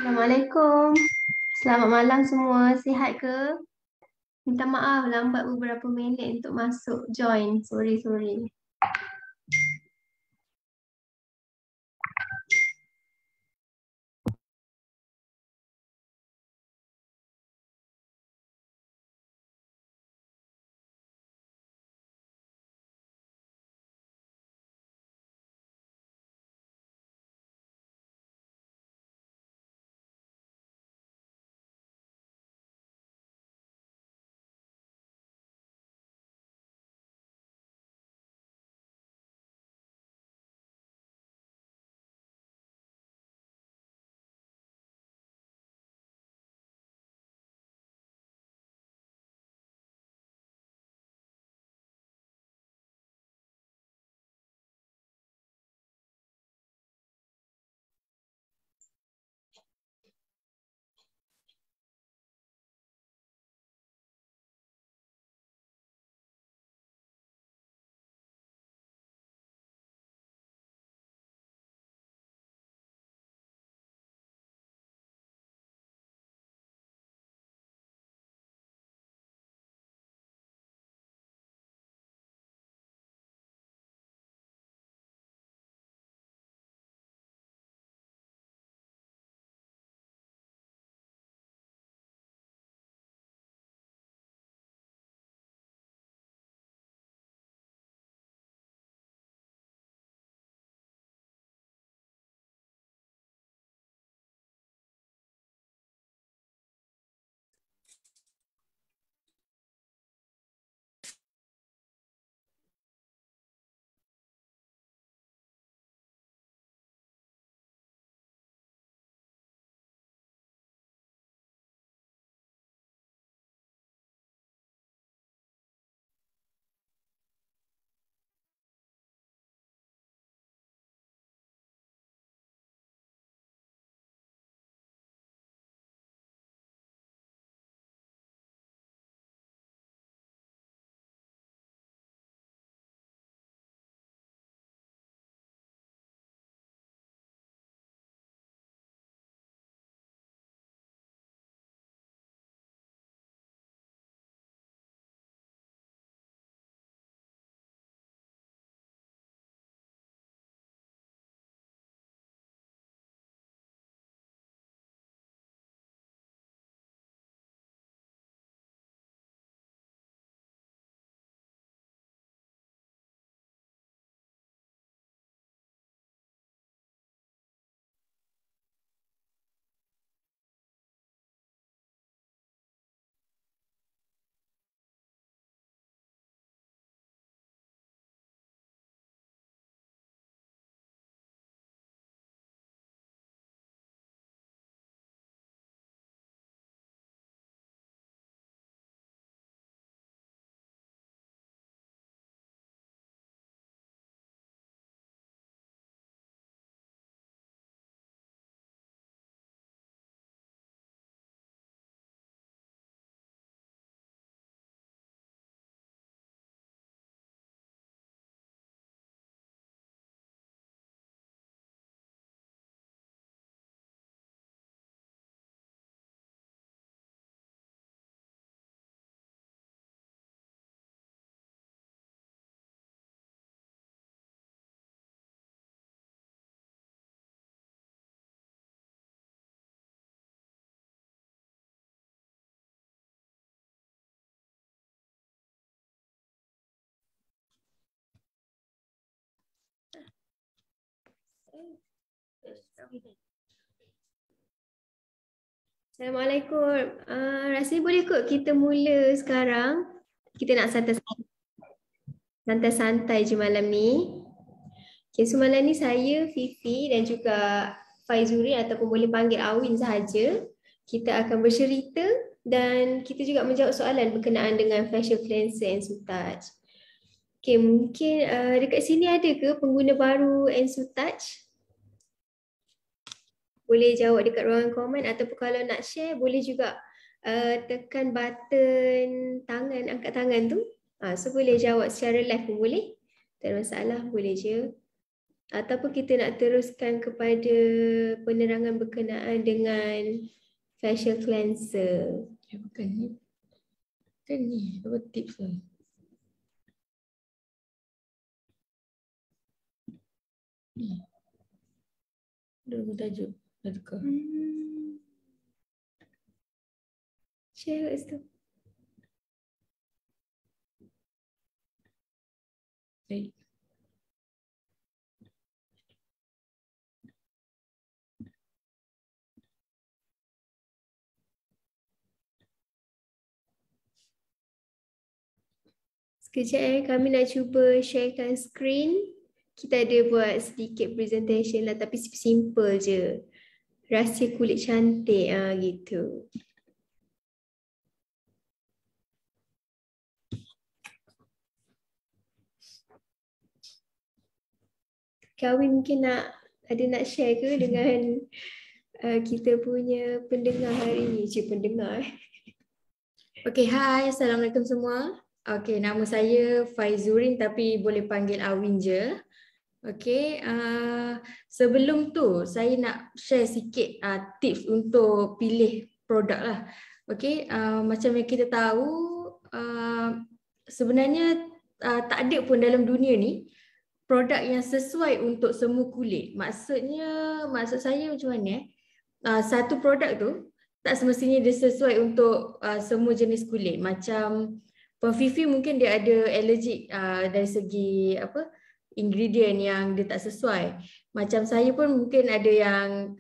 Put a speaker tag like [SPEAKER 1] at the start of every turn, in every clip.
[SPEAKER 1] Assalamualaikum. Selamat malam semua. Sihat ke? Minta maaf lambat beberapa minit untuk masuk join. Sorry, sorry. Assalamualaikum. Rasanya boleh kot kita mula sekarang. Kita nak santai-santai je malam ni. Okay, so malam ni saya, Fifi dan juga Faizuri ataupun boleh panggil Awin sahaja. Kita akan bercerita dan kita juga menjawab soalan berkenaan dengan facial cleanser Ensutouch. Okay, mungkin dekat sini ada ke pengguna baru Ensutouch? Boleh jawab dekat ruangan komen ataupun kalau nak share boleh juga tekan button tangan, angkat tangan tu. So boleh jawab secara live pun boleh. Tak ada masalah, boleh je. ataupun kita nak teruskan kepada penerangan berkenaan dengan facial cleanser.
[SPEAKER 2] Bukan ni. Kan ni, apa tips tu? Ni. Ada tajuk. Adakah?
[SPEAKER 1] Share kat situ.
[SPEAKER 2] Baik.
[SPEAKER 1] Sekejap kami nak cuba sharekan screen. Kita ada buat sedikit presentation lah tapi simple je. Rahsia kulit cantik gitu. Kawin mungkin nak share ke dengan kita punya pendengar hari ni? Pendengar.
[SPEAKER 2] Okay, hai. Assalamualaikum semua. Okay, nama saya Faizurin tapi boleh panggil Awin je. Okay, sebelum tu saya nak share sikit tips untuk pilih produk lah. Okay, macam yang kita tahu sebenarnya tak ada pun dalam dunia ni produk yang sesuai untuk semua kulit. Maksud saya macam mana? Satu produk tu tak semestinya dia sesuai untuk semua jenis kulit. Macam Fifi mungkin dia ada allergic dari segi ingredient yang dia tak sesuai. Macam saya pun mungkin ada yang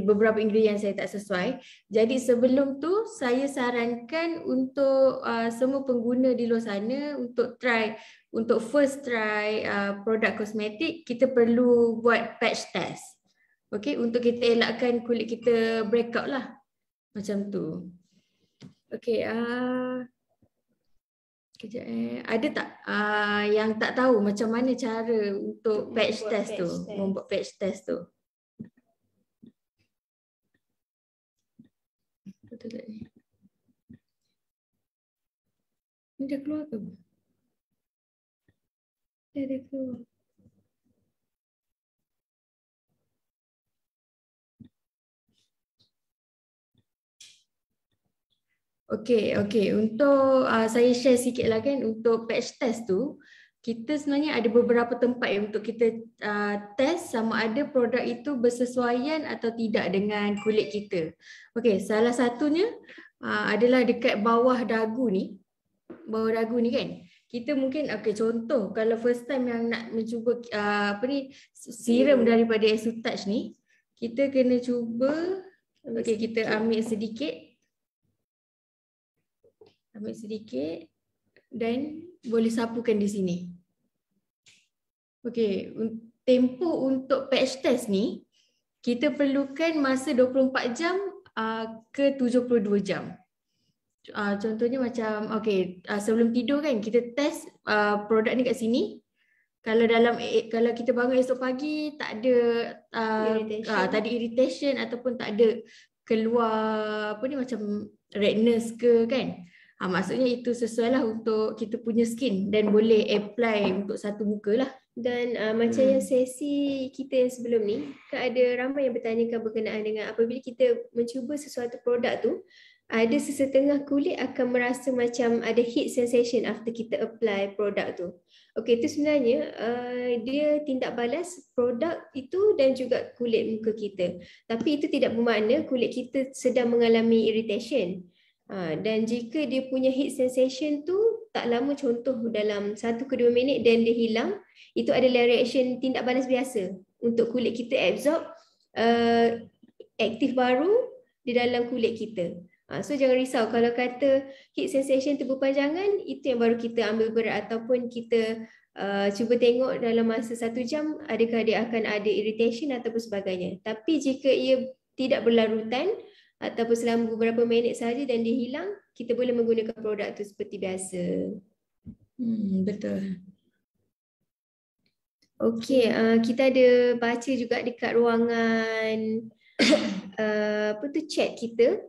[SPEAKER 2] beberapa ingredient yang saya tak sesuai. Jadi sebelum tu saya sarankan untuk semua pengguna di luar sana untuk first try produk kosmetik, kita perlu buat patch test. Okay, untuk kita elakkan kulit kita breakout lah. Macam tu. Okay, kejap ada tak yang tak tahu macam mana cara untuk patch test tu, membuat patch test tu? Betul tak ni? Ni dah keluar ke?
[SPEAKER 1] Dah keluar.
[SPEAKER 2] Okey. Untuk saya share sikit lah kan, untuk patch test tu, kita sebenarnya ada beberapa tempat untuk kita test sama ada produk itu bersesuaian atau tidak dengan kulit kita. Okey, salah satunya adalah dekat bawah dagu ni. Bawah dagu ni kan. Kita mungkin contoh kalau first time yang nak mencuba serum daripada Exotouch ni, kita kena cuba kita ambil sedikit dan boleh sapukan di sini. Okey, tempoh untuk patch test ni kita perlukan masa 24 jam ke 72 jam. Contohnya macam sebelum tidur kan kita test produk ni kat sini. Kalau kita bangun esok pagi tak ada irritation ataupun tak ada keluar macam redness ke kan. Maksudnya itu sesuai lah untuk kita punya skin dan boleh apply untuk satu muka lah.
[SPEAKER 1] Dan macam yang sesi kita yang sebelum ni, ada ramai yang bertanyakan berkenaan dengan apabila kita mencuba sesuatu produk tu, ada sesetengah kulit akan merasa macam ada heat sensation after kita apply produk tu. Okey, itu sebenarnya dia tindak balas produk itu dan juga kulit muka kita. Tapi itu tidak bermakna kulit kita sedang mengalami irritation. Dan jika dia punya heat sensation tu tak lama, contoh dalam 1 ke 2 minit dan dia hilang, itu adalah reaction tindak balas biasa untuk kulit kita absorb aktif baru di dalam kulit kita. So jangan risau kalau kata heat sensation tu berpanjangan, itu yang baru kita ambil berat ataupun kita cuba tengok dalam masa 1 jam adakah dia akan ada irritation ataupun sebagainya. Tapi jika ia tidak berlarutan ataupun selama beberapa minit saja dan dia hilang, kita boleh menggunakan produk tu seperti biasa.
[SPEAKER 2] Betul.
[SPEAKER 1] Okey, kita ada baca juga dekat ruangan chat kita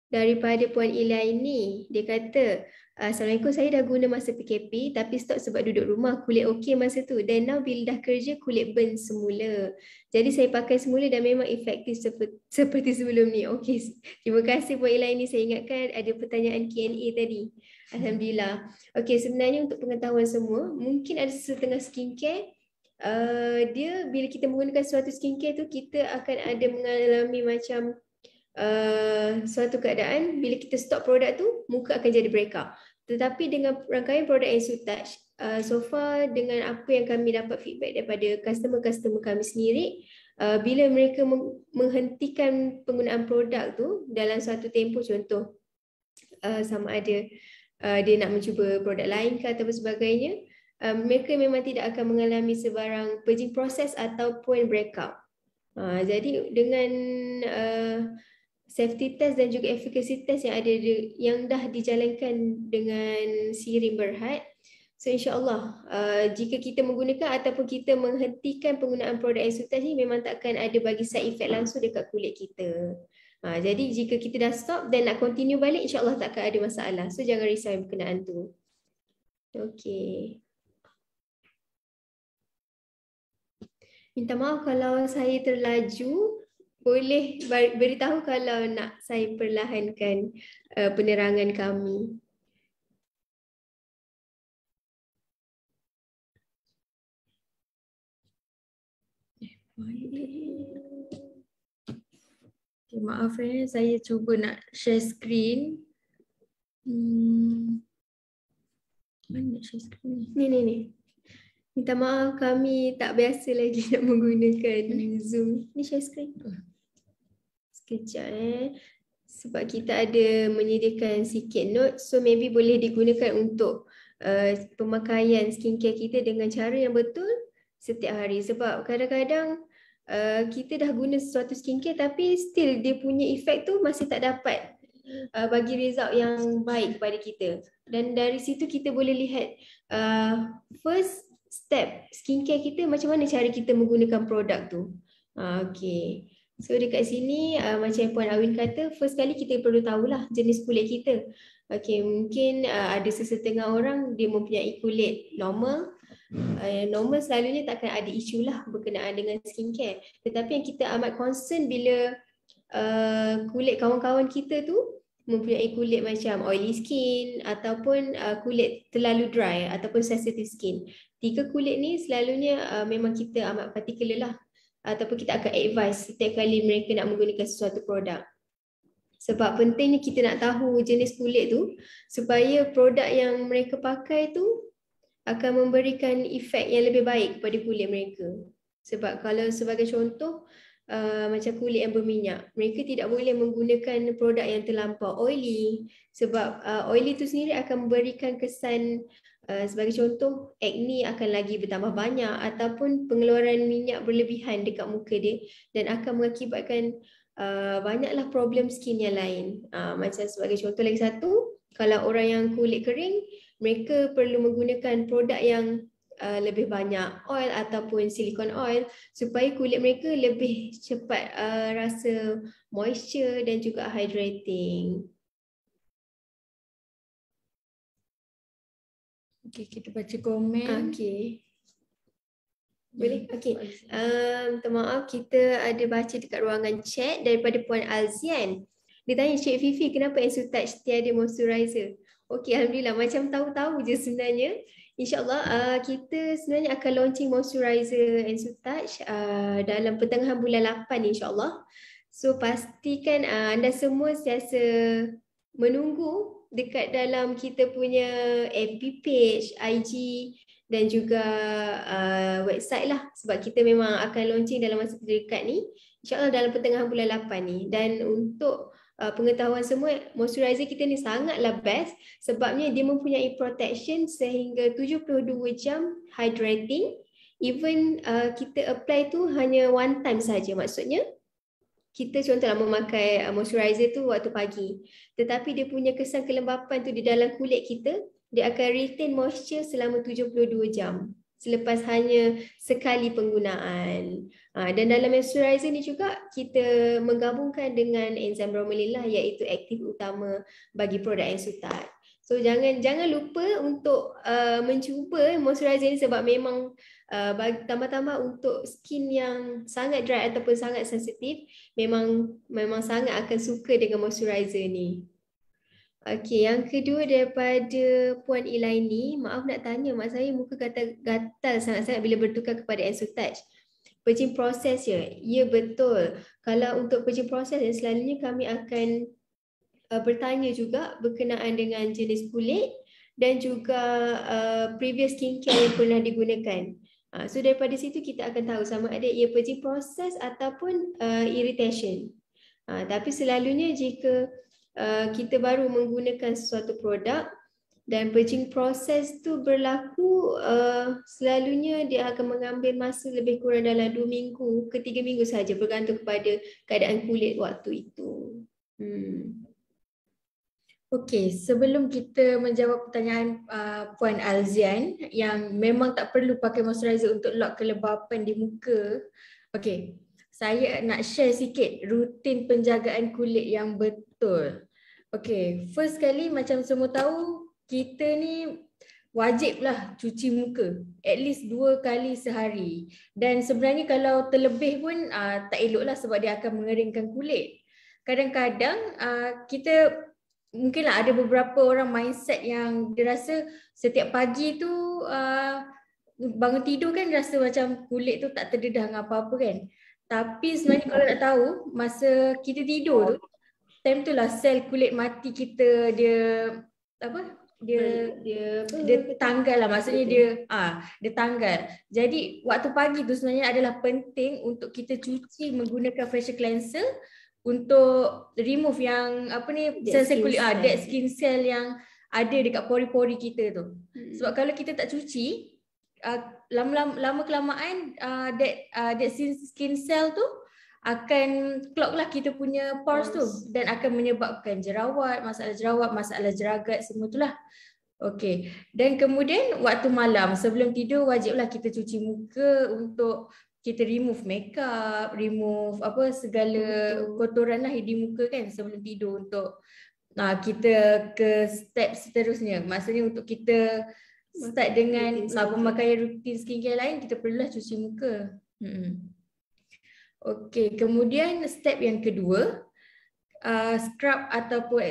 [SPEAKER 1] daripada Puan Ilaini. Dia kata Assalamualaikum, saya dah guna masa PKP tapi stop sebab duduk rumah, kulit okey masa tu. Dan now bila dah kerja, kulit burn semula. Jadi saya pakai semula dan memang efektif seperti sebelum ni. Okey, terima kasih buat Ila ini. Saya ingatkan ada pertanyaan Q&A tadi. Alhamdulillah. Okey, sebenarnya untuk pengetahuan semua, mungkin ada setengah skincare, dia bila kita menggunakan suatu skincare tu, kita akan ada mengalami macam suatu keadaan bila kita stop produk tu, muka akan jadi breakout. Tetapi dengan rangkaian produk Ensutage, so far dengan apa yang kami dapat feedback daripada customer-customer kami sendiri, bila mereka menghentikan penggunaan produk tu dalam satu tempoh, contoh sama ada dia nak mencuba produk lain ke atau sebagainya, mereka memang tidak akan mengalami sebarang purging proses ataupun breakout. Jadi dengan safety test dan juga efficacy test yang ada yang dah dijalankan dengan Sirim Berhad, so insyaAllah jika kita menggunakan ataupun kita menghentikan penggunaan produk Ensutage ni, memang takkan ada bagi side effect langsung dekat kulit kita. Jadi jika kita dah stop dan nak continue balik, insyaAllah takkan ada masalah. So jangan risau yang berkenaan tu. Okay. Minta maaf kalau saya terlaju. Boleh beritahu kalau nak saya perlahankan penerangan kami.
[SPEAKER 2] Okay, maaf saya cuba nak share screen. Mana share screen ni?
[SPEAKER 1] Ni. Minta maaf, kami tak biasa lagi nak menggunakan Zoom. Ni share screen. Sekejap sebab kita ada menyediakan sikit note, so maybe boleh digunakan untuk pemakaian skincare kita dengan cara yang betul setiap hari. Sebab kadang-kadang kita dah guna sesuatu skincare tapi still dia punya efek tu masih tak dapat bagi result yang baik kepada kita. Dan dari situ kita boleh lihat first step skincare kita, macam mana cara kita menggunakan produk tu. Okay. So dekat sini macam yang Puan Awin kata, first kali kita perlu tahulah jenis kulit kita. Okay, mungkin ada sesetengah orang dia mempunyai kulit normal. Normal selalunya takkan ada isu lah berkenaan dengan skincare. Tetapi yang kita amat concern bila kulit kawan-kawan kita tu mempunyai kulit macam oily skin ataupun kulit terlalu dry ataupun sensitive skin. Tiga kulit ni selalunya memang kita amat particular lah, ataupun kita akan advise setiap kali mereka nak menggunakan sesuatu produk. Sebab pentingnya kita nak tahu jenis kulit tu supaya produk yang mereka pakai tu akan memberikan efek yang lebih baik kepada kulit mereka. Sebab kalau sebagai contoh macam kulit yang berminyak, mereka tidak boleh menggunakan produk yang terlampau oily. Sebab oily tu sendiri akan memberikan kesan sebagai contoh, acne akan lagi bertambah banyak ataupun pengeluaran minyak berlebihan dekat muka dia dan akan mengakibatkan banyaklah problem skin yang lain. Macam sebagai contoh lagi satu, kalau orang yang kulit kering, mereka perlu menggunakan produk yang lebih banyak oil ataupun silicone oil supaya kulit mereka lebih cepat rasa moisture dan juga hydrating.
[SPEAKER 2] Okay, kita baca komen.
[SPEAKER 1] Okay. Boleh? Okay. Minta maaf, kita ada baca dekat ruangan chat daripada Puan Alzian. Dia tanya, Cik Fifi, kenapa Ensutage tiada moisturizer? Okay, Alhamdulillah. Macam tahu-tahu je sebenarnya. InsyaAllah kita sebenarnya akan launching moisturizer Ensutage dalam pertengahan bulan 8 insyaAllah. So pastikan anda semua sentiasa menunggu dekat dalam kita punya FB page, IG dan juga website lah, sebab kita memang akan launching dalam masa terdekat ni, insyaAllah dalam pertengahan bulan 8 ni. Dan untuk pengetahuan semua, moisturizer kita ni sangatlah best sebabnya dia mempunyai protection sehingga 72 jam hydrating. Even kita apply tu hanya one time saja, maksudnya kita contohlah memakai moisturizer tu waktu pagi, tetapi dia punya kesan kelembapan tu di dalam kulit kita, dia akan retain moisture selama 72 jam selepas hanya sekali penggunaan. Dan dalam moisturizer ni juga kita menggabungkan dengan enzim bromelain lah, iaitu aktif utama bagi produk Ensutage. So jangan lupa untuk mencuba moisturizer ni sebab memang tambah-tambah untuk skin yang sangat dry ataupun sangat sensitif, memang sangat akan suka dengan moisturizer ni. Okey, yang kedua daripada Puan Ilaini, maaf nak tanya, mak saya muka gatal sangat-sangat bila bertukar kepada EnsoTouch. Purging proses ya? Ya betul. Kalau untuk purging proses, selalunya kami akan bertanya juga berkenaan dengan jenis kulit dan juga previous skincare yang pernah digunakan. So daripada situ kita akan tahu sama ada ia purging proses ataupun irritation. Tapi selalunya jika kita baru menggunakan sesuatu produk dan purging proses tu berlaku, selalunya dia akan mengambil masa lebih kurang dalam 2 minggu ke 3 minggu saja, bergantung kepada keadaan kulit waktu itu.
[SPEAKER 2] Okey, sebelum kita menjawab pertanyaan Puan Alzian yang memang tak perlu pakai moisturizer untuk lock kelembapan di muka. Okey, saya nak share sikit rutin penjagaan kulit yang betul. Okey, first kali macam semua tahu, kita ni wajiblah cuci muka at least 2 kali sehari. Dan sebenarnya kalau terlebih pun tak eloklah sebab dia akan mengeringkan kulit. Kadang-kadang kita mungkinlah ada beberapa orang mindset yang dia rasa setiap pagi tu bangun tidur kan rasa macam kulit tu tak terdedah dengan apa-apa kan. Tapi sebenarnya kalau nak tahu, masa kita tidur tu, time tu lah sel kulit mati kita dia tanggal lah, maksudnya dia tanggal. Jadi waktu pagi tu sebenarnya adalah penting untuk kita cuci menggunakan facial cleanser untuk remove yang sel-sel kulit dead skin cell yang ada dekat pori-pori kita tu. Sebab kalau kita tak cuci, lama kelamaan dead skin cell tu akan clog lah kita punya pores tu dan akan menyebabkan jerawat, masalah jeragat semua tu lah. Okey. Dan kemudian waktu malam sebelum tidur wajiblah kita cuci muka untuk kita remove makeup, remove segala kotoran lah di muka kan sebelum tidur untuk kita ke step seterusnya. Maksudnya untuk kita start dengan pemakaian rutin skincare lain, kita perlulah cuci muka. Okey, kemudian step yang kedua, scrub ataupun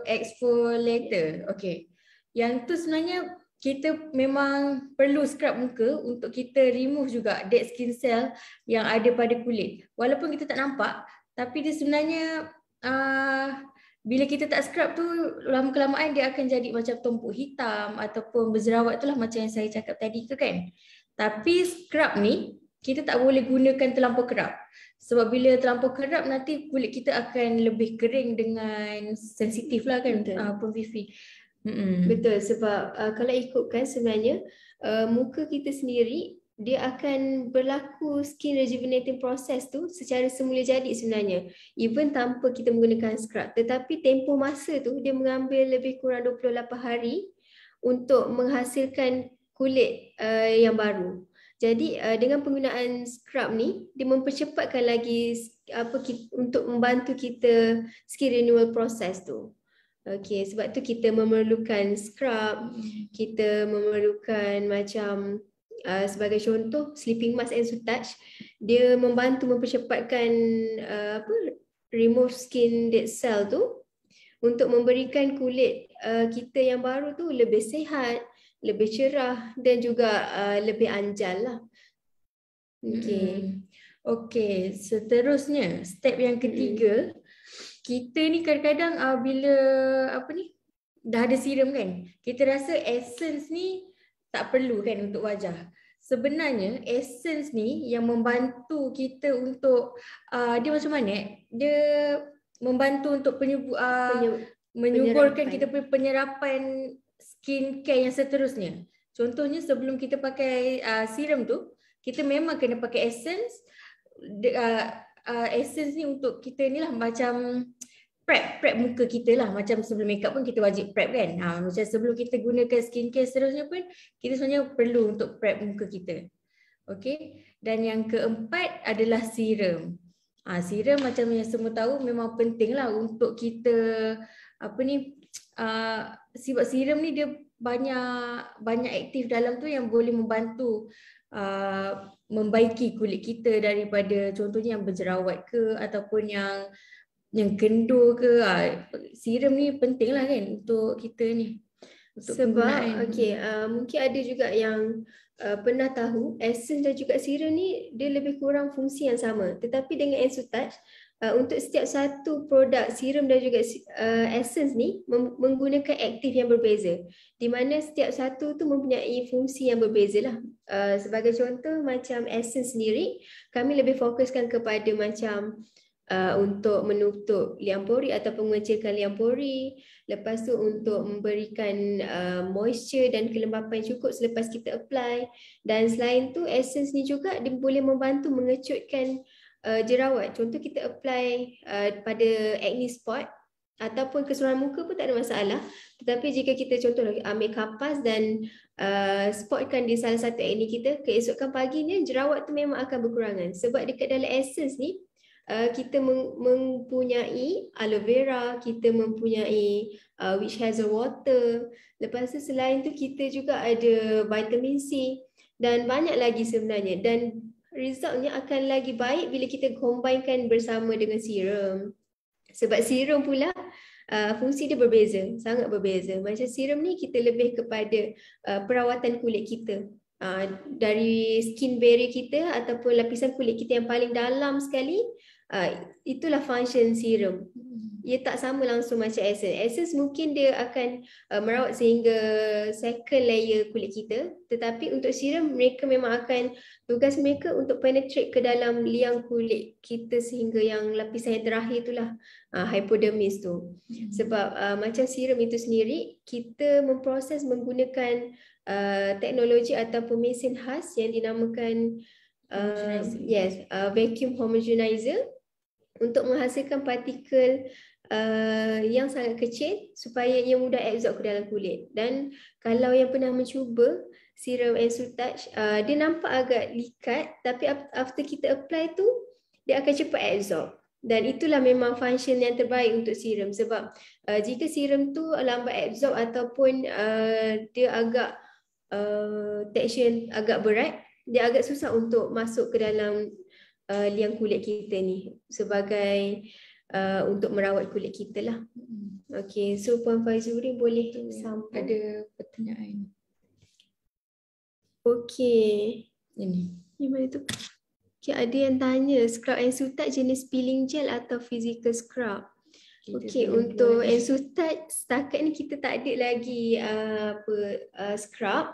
[SPEAKER 2] exfoliator. Okey. Yang tu sebenarnya kita memang perlu scrub muka untuk kita remove juga dead skin cell yang ada pada kulit. Walaupun kita tak nampak, tapi dia sebenarnya bila kita tak scrub tu lama kelamaan dia akan jadi macam tumpuk hitam ataupun berjerawat tu lah macam yang saya cakap tadi tu kan. Tapi scrub ni kita tak boleh gunakan terlampau kerap. Sebab bila terlampau kerap nanti kulit kita akan lebih kering dengan sensitif lah kan Puan Fifi.
[SPEAKER 1] Betul, sebab kalau ikutkan sebenarnya muka kita sendiri dia akan berlaku skin rejuvenating process tu secara semula jadi sebenarnya, even tanpa kita menggunakan scrub. Tetapi tempoh masa tu dia mengambil lebih kurang 28 hari untuk menghasilkan kulit yang baru. Jadi dengan penggunaan scrub ni dia mempercepatkan lagi untuk membantu kita skin renewal process tu. Okey, sebab tu kita memerlukan scrub, kita memerlukan macam sebagai contoh sleeping mask EnsoTouch, dia membantu mempercepatkan remove skin dead cell tu untuk memberikan kulit kita yang baru tu lebih sihat, lebih cerah dan juga lebih anjal lah.
[SPEAKER 2] Okey, seterusnya step yang ketiga, kita ni kadang-kadang bila dah ada serum kan, kita rasa essence ni tak perlu kan untuk wajah. Sebenarnya essence ni yang membantu kita untuk dia macam mana? Dia membantu untuk menyuburkan kita punya penyerapan skincare yang seterusnya. Contohnya sebelum kita pakai serum tu, kita memang kena pakai essence. Essence ni untuk kita ni lah macam prep muka kita lah. Macam sebelum makeup pun kita wajib prep kan. Macam sebelum kita gunakan skincare seterusnya pun kita sebenarnya perlu untuk prep muka kita. Okay. Dan yang keempat adalah serum. Serum macam yang semua tahu memang penting lah untuk kita sebab serum ni dia banyak aktif dalam tu yang boleh membantu membaiki kulit kita daripada contohnya yang berjerawat ke ataupun yang kendur ke. Serum ni penting lah kan untuk kita ni. Untuk
[SPEAKER 1] Sebab mungkin ada juga yang pernah tahu essence dan juga serum ni dia lebih kurang fungsi yang sama. Tetapi dengan Ensutouch, untuk setiap satu produk serum dan juga essence ni menggunakan aktif yang berbeza. Di mana setiap satu tu mempunyai fungsi yang berbeza lah. Sebagai contoh macam essence sendiri, kami lebih fokuskan kepada macam untuk menutup liang pori ataupun mengecilkan liang pori. Lepas tu untuk memberikan moisture dan kelembapan yang cukup selepas kita apply. Dan selain tu essence ni juga dia boleh membantu mengecutkan jerawat. Contoh kita apply pada acne spot ataupun keseluruhan muka pun tak ada masalah. Tetapi jika kita contoh ambil kapas dan spotkan di salah satu acne kita, keesokan paginya jerawat tu memang akan berkurangan. Sebab dekat dalam essence ni kita mempunyai aloe vera, kita mempunyai witch hazel water. Lepas tu selain tu kita juga ada vitamin C dan banyak lagi sebenarnya. Dan resultnya akan lagi baik bila kita combinekan bersama dengan serum. Sebab serum pula fungsi dia berbeza, sangat berbeza. Macam serum ni kita lebih kepada perawatan kulit kita. Dari skin barrier kita ataupun lapisan kulit kita yang paling dalam sekali, itulah function serum. Ia tak sama langsung macam essence. Essence mungkin dia akan merawat sehingga second layer kulit kita, tetapi untuk serum mereka memang akan tugas mereka untuk penetrate ke dalam liang kulit kita sehingga yang lapisan yang terakhir itulah hypodermis tu. Sebab macam serum itu sendiri kita memproses menggunakan teknologi ataupun mesin khas yang dinamakan vacuum homogenizer untuk menghasilkan partikel yang sangat kecil supaya ia mudah absorb ke dalam kulit. Dan kalau yang pernah mencuba serum Ensutouch, dia nampak agak likat, tapi after kita apply tu dia akan cepat absorb. Dan itulah memang function yang terbaik untuk serum. Sebab jika serum tu lambat absorb ataupun dia agak texture agak berat, dia agak susah untuk masuk ke dalam liang kulit kita ni sebagai untuk merawat kulit kita lah. Okay, so Puan Faizuri boleh sambung.
[SPEAKER 2] Ada pertanyaan.
[SPEAKER 1] Okay.
[SPEAKER 2] Ini
[SPEAKER 1] mana tu? Okay, ada yang tanya scrub Ensutouch jenis peeling gel atau physical scrub. Okay, untuk Ensutouch setakat ni kita tak ada lagi scrub,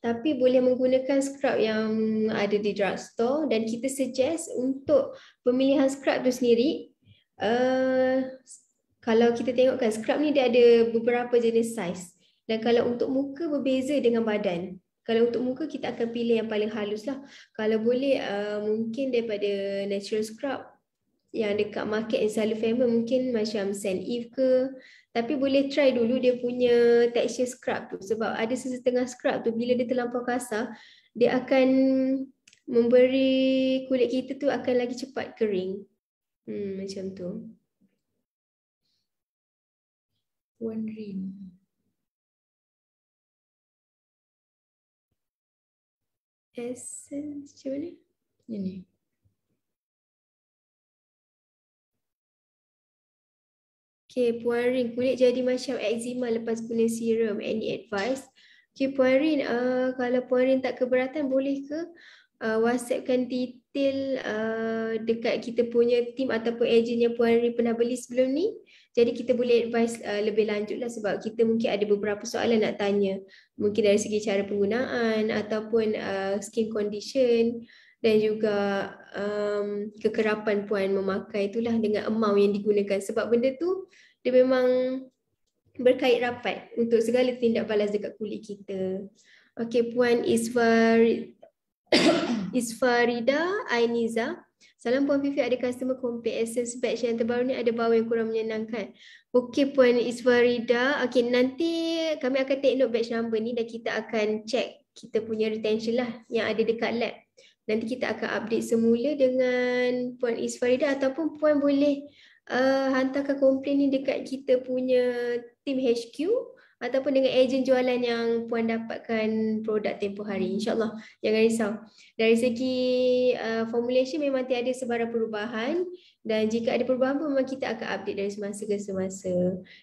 [SPEAKER 1] tapi boleh menggunakan scrub yang ada di drugstore. Dan kita suggest untuk pemilihan scrub tu sendiri, kalau kita tengokkan scrub ni dia ada beberapa jenis saiz. Dan kalau untuk muka berbeza dengan badan. Kalau untuk muka kita akan pilih yang paling halus lah. Kalau boleh mungkin daripada natural scrub yang dekat market yang selalu famous mungkin macam St. Eve ke. Tapi boleh try dulu dia punya texture scrub tu. Sebab ada sesetengah scrub tu bila dia terlampau kasar, dia akan memberi kulit kita tu akan lagi cepat kering. Macam tu.
[SPEAKER 2] One Rin.
[SPEAKER 1] Essence macam mana?
[SPEAKER 2] Ini.
[SPEAKER 1] Okay, Puan Rin, kulit jadi macam eczema lepas guna serum. Any advice? Okay, Puan Rin, kalau Puan Rin tak keberatan, boleh ke WhatsAppkan detail dekat kita punya team ataupun agent yang Puan Rin pernah beli sebelum ni? Jadi kita boleh advice lebih lanjut lah sebab kita mungkin ada beberapa soalan nak tanya. Mungkin dari segi cara penggunaan ataupun skin condition dan juga kekerapan Puan memakai itulah dengan amount yang digunakan. Sebab benda tu dia memang berkait rapat untuk segala tindak balas dekat kulit kita. Okay, Puan Isfarida Ainiza. Salam Puan Fifi, ada customer complain essence batch yang terbaru ni ada bau yang kurang menyenangkan. Okey Puan Isfarida, okey nanti kami akan take note batch number ni dan kita akan check kita punya retention lah yang ada dekat lab. Nanti kita akan update semula dengan Puan Isfarida ataupun Puan boleh hantarkan komplain ni dekat kita punya tim HQ ataupun dengan ejen jualan yang puan dapatkan produk tempoh hari. InsyaAllah, jangan risau. Dari segi formulation memang tiada sebarang perubahan, dan jika ada perubahan pun memang kita akan update dari semasa ke semasa.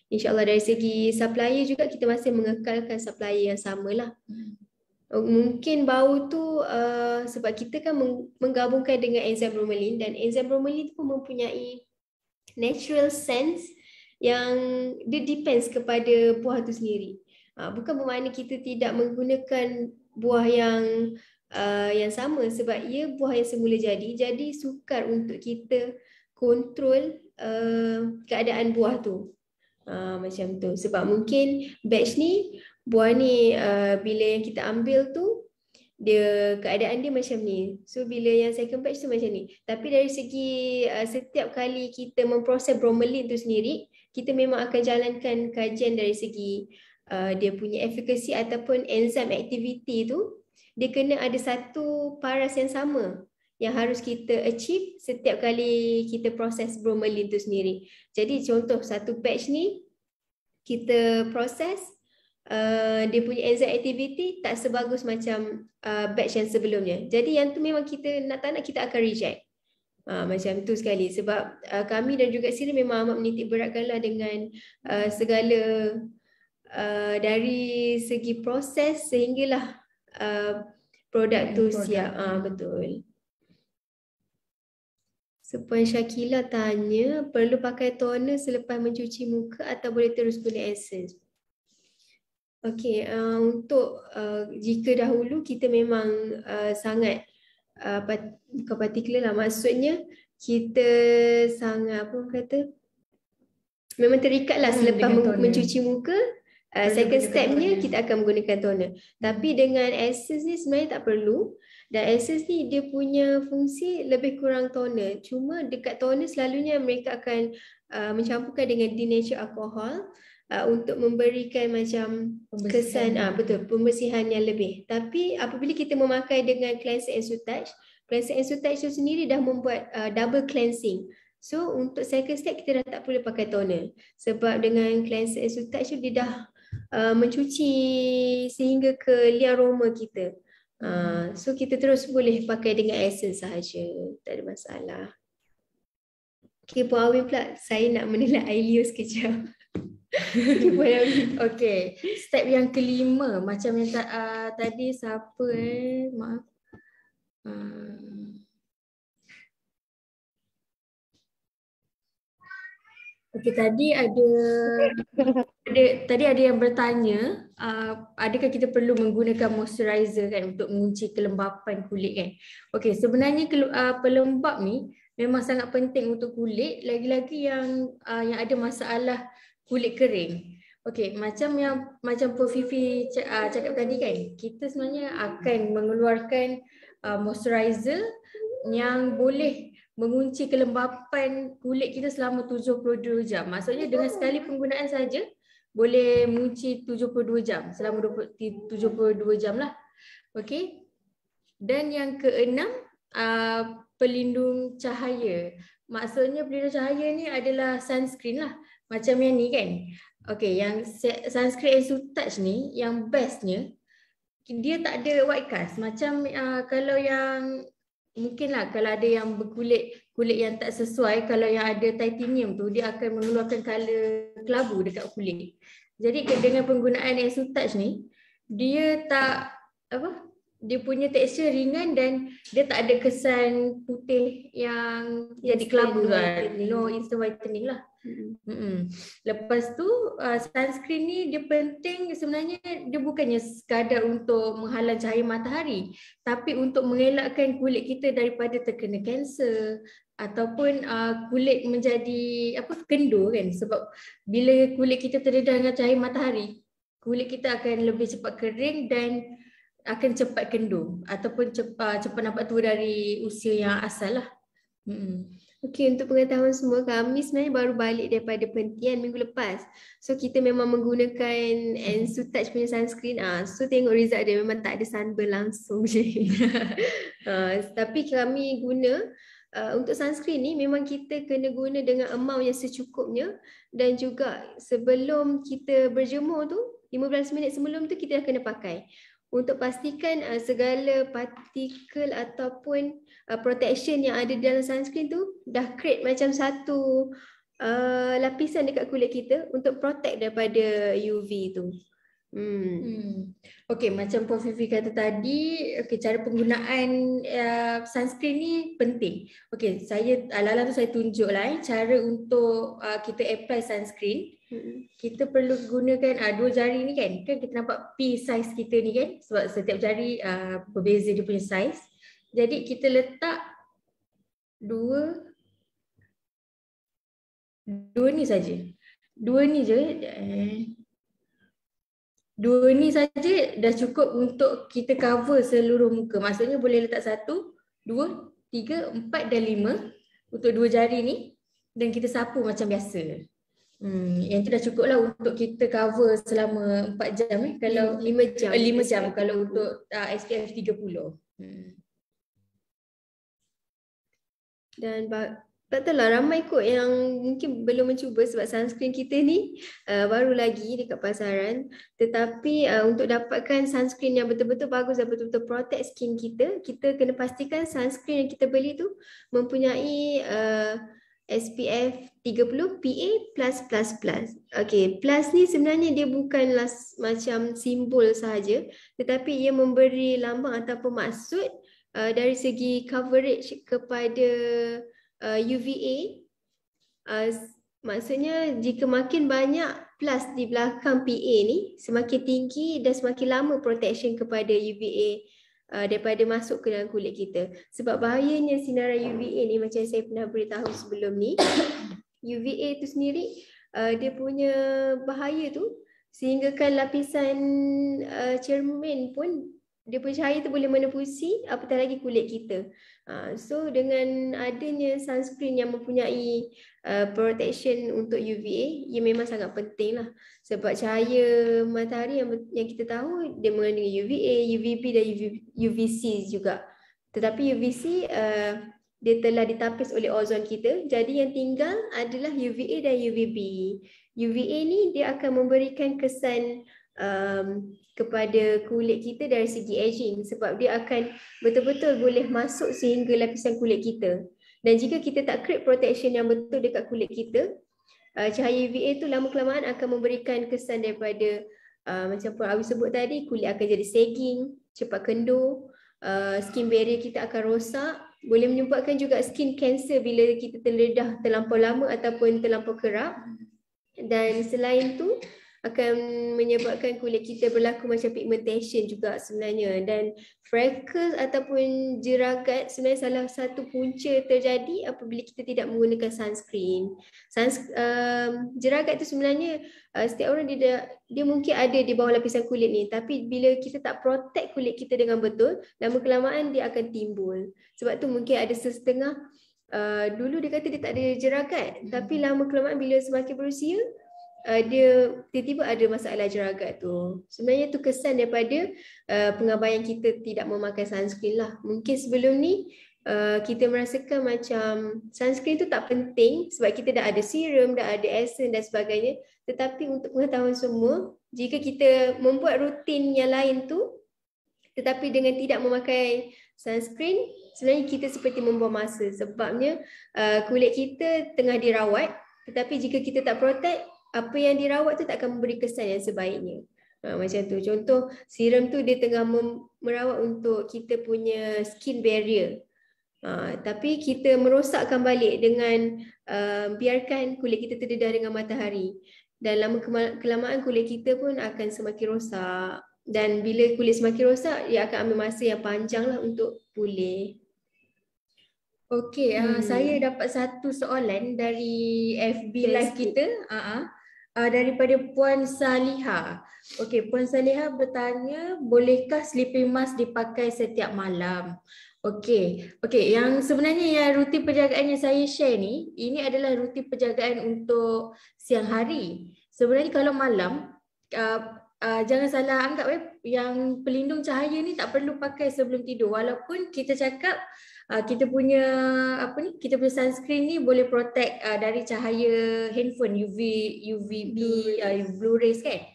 [SPEAKER 1] InsyaAllah dari segi supplier juga kita masih mengekalkan supplier yang sama lah. Mungkin bau tu sebab kita kan menggabungkan dengan enzim bromelain, dan enzim bromelain tu pun mempunyai natural sense yang dia depends kepada buah tu sendiri. Bukan bermakna kita tidak menggunakan buah yang sama, sebab ia buah yang semula jadi sukar untuk kita kontrol keadaan buah tu. Macam tu. Sebab mungkin batch ni, buah ni bila yang kita ambil tu dia keadaan dia macam ni. So bila yang second batch tu macam ni. Tapi dari segi setiap kali kita memproses bromelain tu sendiri, kita memang akan jalankan kajian dari segi dia punya efficacy ataupun enzim activity tu. Dia kena ada satu paras yang sama yang harus kita achieve setiap kali kita proses bromelain tu sendiri. Jadi contoh satu batch ni kita proses, dia punya enzim activity tak sebagus macam batch yang sebelumnya. Jadi yang tu memang kita tak nak kita akan reject. Macam tu sekali. Sebab kami dan juga Siri memang amat menitik beratkanlah dengan segala dari segi proses sehinggalah produk tu siap. Betul. So, Puan Syakila tanya, perlu pakai toner selepas mencuci muka atau boleh terus guna essence? Okey, untuk jika dahulu kita memang sangat bukan particular lah, maksudnya kita sangat apa orang kata, memang terikat lah selepas mencuci muka, second stepnya kita akan menggunakan toner. Tapi dengan essence ni sebenarnya tak perlu. Dan essence ni dia punya fungsi lebih kurang toner. Cuma dekat toner selalunya mereka akan mencampurkan dengan denatured alcohol untuk memberikan macam kesan betul, pembersihan yang lebih. Tapi apabila kita memakai dengan cleanser and sootouch, cleanser and sootouch tu sendiri dah membuat double cleansing. So untuk second step kita dah tak perlu pakai toner. Sebab dengan cleanser and sootouch tu dia dah mencuci sehingga ke liang roma kita. So kita terus boleh pakai dengan essence sahaja, tak ada masalah. Okay, Puan Awin pula, saya nak menilai Ailio sekejap.
[SPEAKER 2] Okay, step yang kelima macam yang tadi siapa maaf. Okay, tadi ada yang bertanya, adakah kita perlu menggunakan moisturizer kan untuk mengunci kelembapan kulit kan? Okay, sebenarnya pelembap ni memang sangat penting untuk kulit, lagi-lagi yang ada masalah kulit kering. Okay, macam Puan Fifi cakap tadi kan, kita sebenarnya akan mengeluarkan moisturizer yang boleh mengunci kelembapan kulit kita selama 72 jam. Maksudnya dengan sekali penggunaan saja boleh mengunci 72 jam, selama 72 jam lah. Okey. Dan yang keenam, pelindung cahaya. Maksudnya pelindung cahaya ni adalah sunscreen lah. Macam yang ni kan. Okey, yang sunscreen and sootouch ni yang bestnya dia tak ada white cast. Macam kalau yang mungkinlah kalau ada yang berkulit yang tak sesuai, kalau yang ada titanium tu dia akan mengeluarkan color kelabu dekat kulit. Jadi dengan penggunaan yang sootouch ni dia tak dia punya tekstur ringan dan dia tak ada kesan putih yang jadi kelabu lah. No instant whitening lah. Lepas tu sunscreen ni dia penting sebenarnya, dia bukannya sekadar untuk menghalang cahaya matahari, tapi untuk mengelakkan kulit kita daripada terkena kanser ataupun kulit menjadi kendur kan. Sebab bila kulit kita terdedah dengan cahaya matahari, kulit kita akan lebih cepat kering dan akan cepat kendur ataupun cepat nampak tua dari usia yang asal lah.
[SPEAKER 1] Okey, untuk pengetahuan semua, kami sebenarnya baru balik daripada penentian minggu lepas. So kita memang menggunakan Ensu-Touch punya sunscreen. So tengok result dia memang tak ada sunburn langsung je. Tapi kami guna untuk sunscreen ni memang kita kena guna dengan amount yang secukupnya, dan juga sebelum kita berjemur tu 15 minit sebelum tu kita dah kena pakai untuk pastikan segala partikel ataupun protection yang ada dalam sunscreen tu dah create macam satu lapisan dekat kulit kita untuk protect daripada UV tu.
[SPEAKER 2] Okey, macam Puan Fifi kata tadi, okey, cara penggunaan sunscreen ni penting. Okey, saya ala-ala tu saya tunjuklah cara untuk kita apply sunscreen. Kita perlu gunakan dua jari ni kan. Kan kita nampak P size kita ni kan, sebab setiap jari berbeza dia punya size. Jadi kita letak dua ni saja. Dua ni je. Dua ni saja dah cukup untuk kita cover seluruh muka. Maksudnya boleh letak 1, 2, 3, 4 dan 5 untuk dua jari ni, dan kita sapu macam biasa. Yang tu dah cukup lah untuk kita cover selama 4 jam. Kalau
[SPEAKER 1] 5 jam.
[SPEAKER 2] 5 jam kalau untuk SPF 30.
[SPEAKER 1] Dan tak tahu lah, ramai kot yang mungkin belum mencuba sebab sunscreen kita ni baru lagi dekat pasaran. Tetapi untuk dapatkan sunscreen yang betul-betul bagus dan betul-betul protect skin kita, kita kena pastikan sunscreen yang kita beli tu mempunyai SPF 30 PA+++. Okay, plus ni sebenarnya dia bukanlah macam simbol sahaja, tetapi ia memberi lambang ataupun maksud dari segi coverage kepada UVA. Maksudnya jika makin banyak plus di belakang PA ni, semakin tinggi dan semakin lama protection kepada UVA daripada masuk ke dalam kulit kita. Sebab bahayanya sinaran UVA ni, macam saya pernah beritahu sebelum ni, UVA tu sendiri dia punya bahaya tu sehinggakan lapisan cermin pun dia punya cahaya tu boleh menembusi apatah lagi kulit kita. So dengan adanya sunscreen yang mempunyai protection untuk UVA, ia memang sangat penting lah. Sebab cahaya matahari yang kita tahu dia mengandungi UVA, UVB dan UVC juga. Tetapi UVC dia telah ditapis oleh ozon kita. Jadi yang tinggal adalah UVA dan UVB. UVA ni dia akan memberikan kesan kepada kulit kita dari segi aging, sebab dia akan betul-betul boleh masuk sehingga lapisan kulit kita. Dan jika kita tak create protection yang betul dekat kulit kita, cahaya UVA tu lama kelamaan akan memberikan kesan daripada macam Puan Awi sebut tadi, kulit akan jadi sagging, cepat kendur, skin barrier kita akan rosak, boleh menyebabkan juga skin cancer bila kita terdedah terlampau lama ataupun terlampau kerap. Dan selain tu akan menyebabkan kulit kita berlaku macam pigmentation juga sebenarnya. Dan freckles ataupun jeragat sebenarnya salah satu punca terjadi apabila kita tidak menggunakan sunscreen. Jeragat tu sebenarnya setiap orang dia mungkin ada di bawah lapisan kulit ni, tapi bila kita tak protect kulit kita dengan betul, lama kelamaan dia akan timbul. Sebab tu mungkin ada sesetengah dulu dia kata dia tak ada jeragat, tapi lama kelamaan bila semakin berusia, dia tiba-tiba ada masalah jeragat tu. Sebenarnya tu kesan daripada pengabaian kita tidak memakai sunscreen lah. Mungkin sebelum ni kita merasakan macam sunscreen tu tak penting sebab kita dah ada serum, dah ada essence dan sebagainya. Tetapi untuk pengetahuan semua, jika kita membuat rutin yang lain tu tetapi dengan tidak memakai sunscreen, sebenarnya kita seperti membuang masa. Sebabnya kulit kita tengah dirawat, tetapi jika kita tak protect, apa yang dirawat tu tak akan memberi kesan yang sebaiknya. Macam tu. Contoh, serum tu dia tengah merawat untuk kita punya skin barrier. Tapi kita merosakkan balik dengan biarkan kulit kita terdedah dengan matahari. Dan lama kelamaan kulit kita pun akan semakin rosak. Dan bila kulit semakin rosak, dia akan ambil masa yang panjang lah untuk pulih.
[SPEAKER 2] Okey, saya dapat satu soalan dari FB Live kita. Daripada Puan Saliha. Okey, Puan Saliha bertanya, bolehkah sleeping mask dipakai setiap malam? Okey, yang sebenarnya yang rutin penjagaan yang saya share ni, ini adalah rutin penjagaan untuk siang hari. Sebenarnya kalau malam, jangan salah anggap yang pelindung cahaya ni tak perlu pakai sebelum tidur. Walaupun kita cakap kita punya kita punya sunscreen ni boleh protect dari cahaya handphone, UVB, blue rays kan.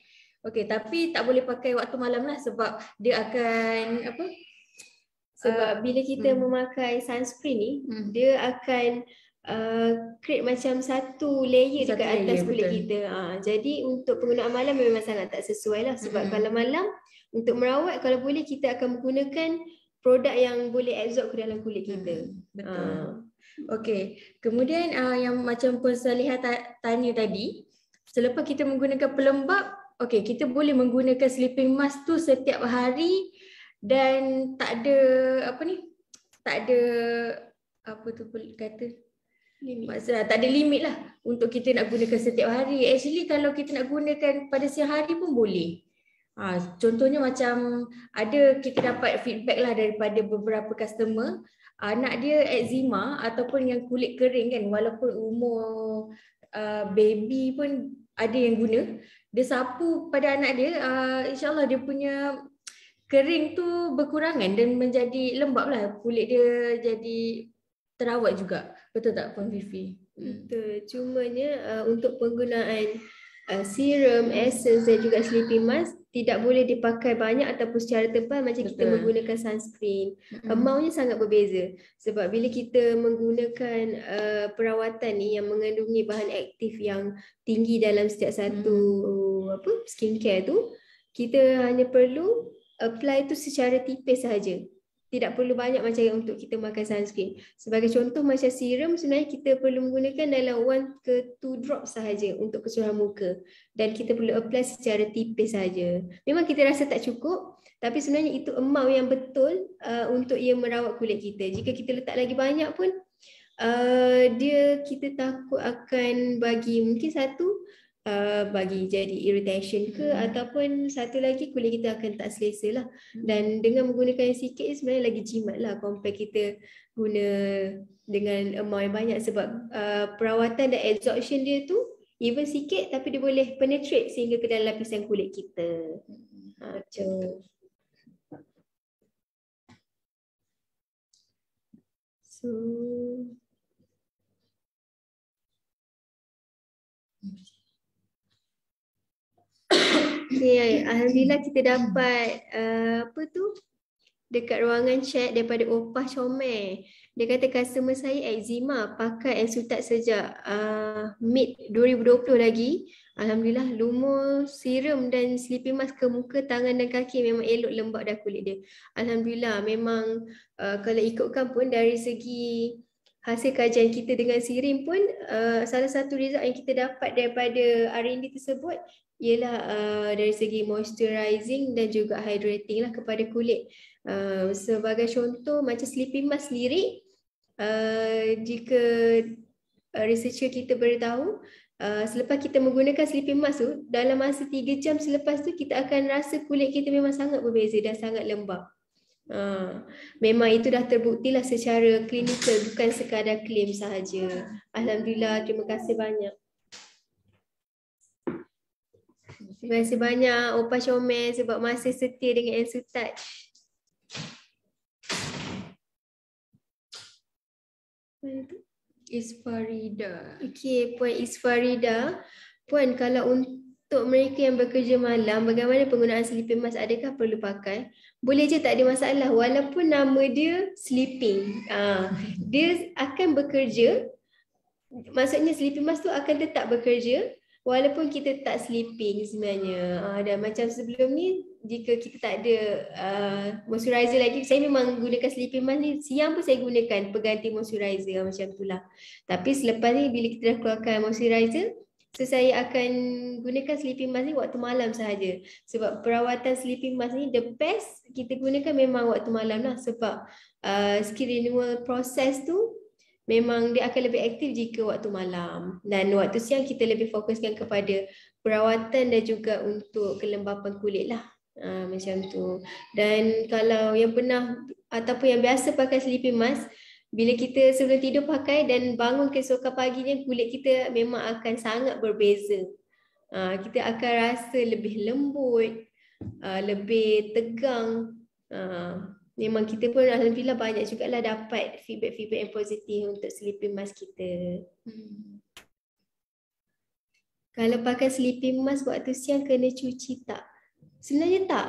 [SPEAKER 2] Okey, tapi tak boleh pakai waktu malam lah sebab dia akan
[SPEAKER 1] sebab bila kita memakai sunscreen ni, dia akan create macam satu layer dekat atas kulit kita. Jadi untuk penggunaan malam memang sangat tak sesuai lah. Sebab kalau malam, untuk merawat, kalau boleh kita akan menggunakan produk yang boleh absorb ke dalam kulit kita.
[SPEAKER 2] Betul. Okey, kemudian yang macam Puan Salihah tanya tadi, selepas kita menggunakan pelembap, okey, kita boleh menggunakan sleeping mask tu setiap hari dan tak ada tak ada maksudnya tak ada limit lah untuk kita nak gunakan setiap hari. Actually kalau kita nak gunakan pada siang hari pun boleh. Contohnya macam kita dapat feedback lah daripada beberapa customer, anak dia eczema ataupun yang kulit kering kan, walaupun umur baby pun ada yang guna. Dia sapu pada anak dia, insyaAllah dia punya kering tu berkurangan dan menjadi lembap lah. Kulit dia jadi terawat juga. Betul tak Puan Fifi?
[SPEAKER 1] Betul. Cumanya untuk penggunaan serum, essence dan juga sleeping mask tidak boleh dipakai banyak ataupun secara tebal macam kita menggunakan sunscreen. Amountnya sangat berbeza. Sebab bila kita menggunakan perawatan ni yang mengandungi bahan aktif yang tinggi dalam setiap satu skincare tu, kita hanya perlu apply tu secara tipis sahaja. Tidak perlu banyak macam untuk kita makan sunscreen. Sebagai contoh macam serum, sebenarnya kita perlu menggunakan dalam 1 ke 2 drops sahaja untuk keseluruhan muka. Dan kita perlu apply secara tipis sahaja. Memang kita rasa tak cukup, tapi sebenarnya itu amount yang betul untuk ia merawat kulit kita. Jika kita letak lagi banyak pun, kita takut akan bagi mungkin bagi jadi irritation ke ataupun satu lagi kulit kita akan tak selesa lah. Dan dengan menggunakan yang sikit sebenarnya lagi jimat lah compare kita guna dengan amount yang banyak sebab perawatan dan absorption dia tu even sikit tapi dia boleh penetrate sehingga ke dalam lapisan kulit kita. Macam so okay, alhamdulillah kita dapat dekat ruangan chat daripada Opah Comel. Dia kata customer saya eczema pakai Ensutat sejak mid 2020 lagi. Alhamdulillah lumur serum dan sleeping mask ke muka, tangan dan kaki memang elok, lembap dah kulit dia. Alhamdulillah memang kalau ikutkan pun dari segi hasil kajian kita dengan serum pun salah satu result yang kita dapat daripada R&D tersebut ialah dari segi moisturizing dan juga hydrating lah kepada kulit. Sebagai contoh macam sleeping mask sendiri, jika researcher kita beritahu selepas kita menggunakan sleeping mask tu, dalam masa 3 jam selepas tu kita akan rasa kulit kita memang sangat berbeza dan sangat lembap. Memang itu dah terbuktilah secara klinikal, bukan sekadar klaim sahaja. Alhamdulillah, terima kasih banyak. Terima kasih banyak Opah Comel sebab masih setia dengan Ensutat. Isfarida. Okey, Puan Isfarida. Puan, kalau untuk mereka yang bekerja malam, bagaimana penggunaan sleeping mask? Adakah perlu pakai? Boleh je, tak ada masalah. Walaupun nama dia sleeping, dia akan bekerja. Maksudnya sleeping mask tu akan tetap bekerja walaupun kita tak sleeping sebenarnya. Dan macam sebelum ni, jika kita tak ada moisturizer lagi, saya memang gunakan sleeping mask ni. Siang pun saya gunakan pengganti moisturizer macam itulah. Tapi selepas ni bila kita dah keluarkan moisturizer, so saya akan gunakan sleeping mask ni waktu malam sahaja. Sebab perawatan sleeping mask ni the best kita gunakan memang waktu malam lah. Sebab skin renewal process tu memang dia akan lebih aktif jika waktu malam. Dan waktu siang kita lebih fokuskan kepada perawatan dan juga untuk kelembapan kulit lah. Macam tu. Dan kalau yang pernah ataupun yang biasa pakai sleeping mask, bila kita sebelum tidur pakai dan bangun keesokan paginya, kulit kita memang akan sangat berbeza. Kita akan rasa lebih lembut, lebih tegang. Memang kita pun alhamdulillah banyak jugalah dapat feedback-feedback yang positif untuk sleeping mask kita. Kalau pakai sleeping mask waktu siang kena cuci tak? Sebenarnya tak.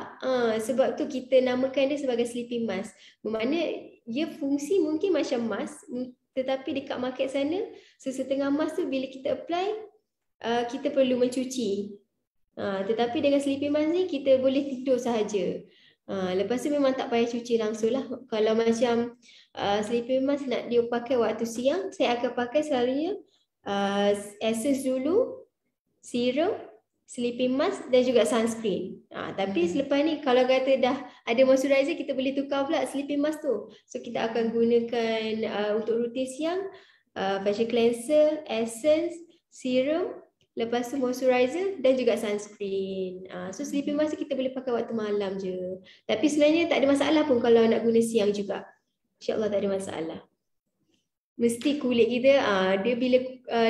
[SPEAKER 1] Sebab tu kita namakan dia sebagai sleeping mask. Bermakna dia fungsi mungkin macam mask, tetapi dekat market sana, sesetengah mask tu bila kita apply, kita perlu mencuci. Tetapi dengan sleeping mask ni kita boleh tidur sahaja. Lepas tu memang tak payah cuci langsung lah. Kalau macam sleeping mask nak dia pakai waktu siang, saya akan pakai selalunya essence dulu, serum, sleeping mask dan juga sunscreen. Tapi selepas ni kalau kata dah ada moisturizer, kita boleh tukar pula sleeping mask tu. So kita akan gunakan untuk rutin siang, facial cleanser, essence, serum, lepas tu moisturizer dan juga sunscreen. So sleeping mask kita boleh pakai waktu malam je. Tapi sebenarnya tak ada masalah pun kalau nak guna siang juga. InsyaAllah tak ada masalah. Mesti kulit kita dia bila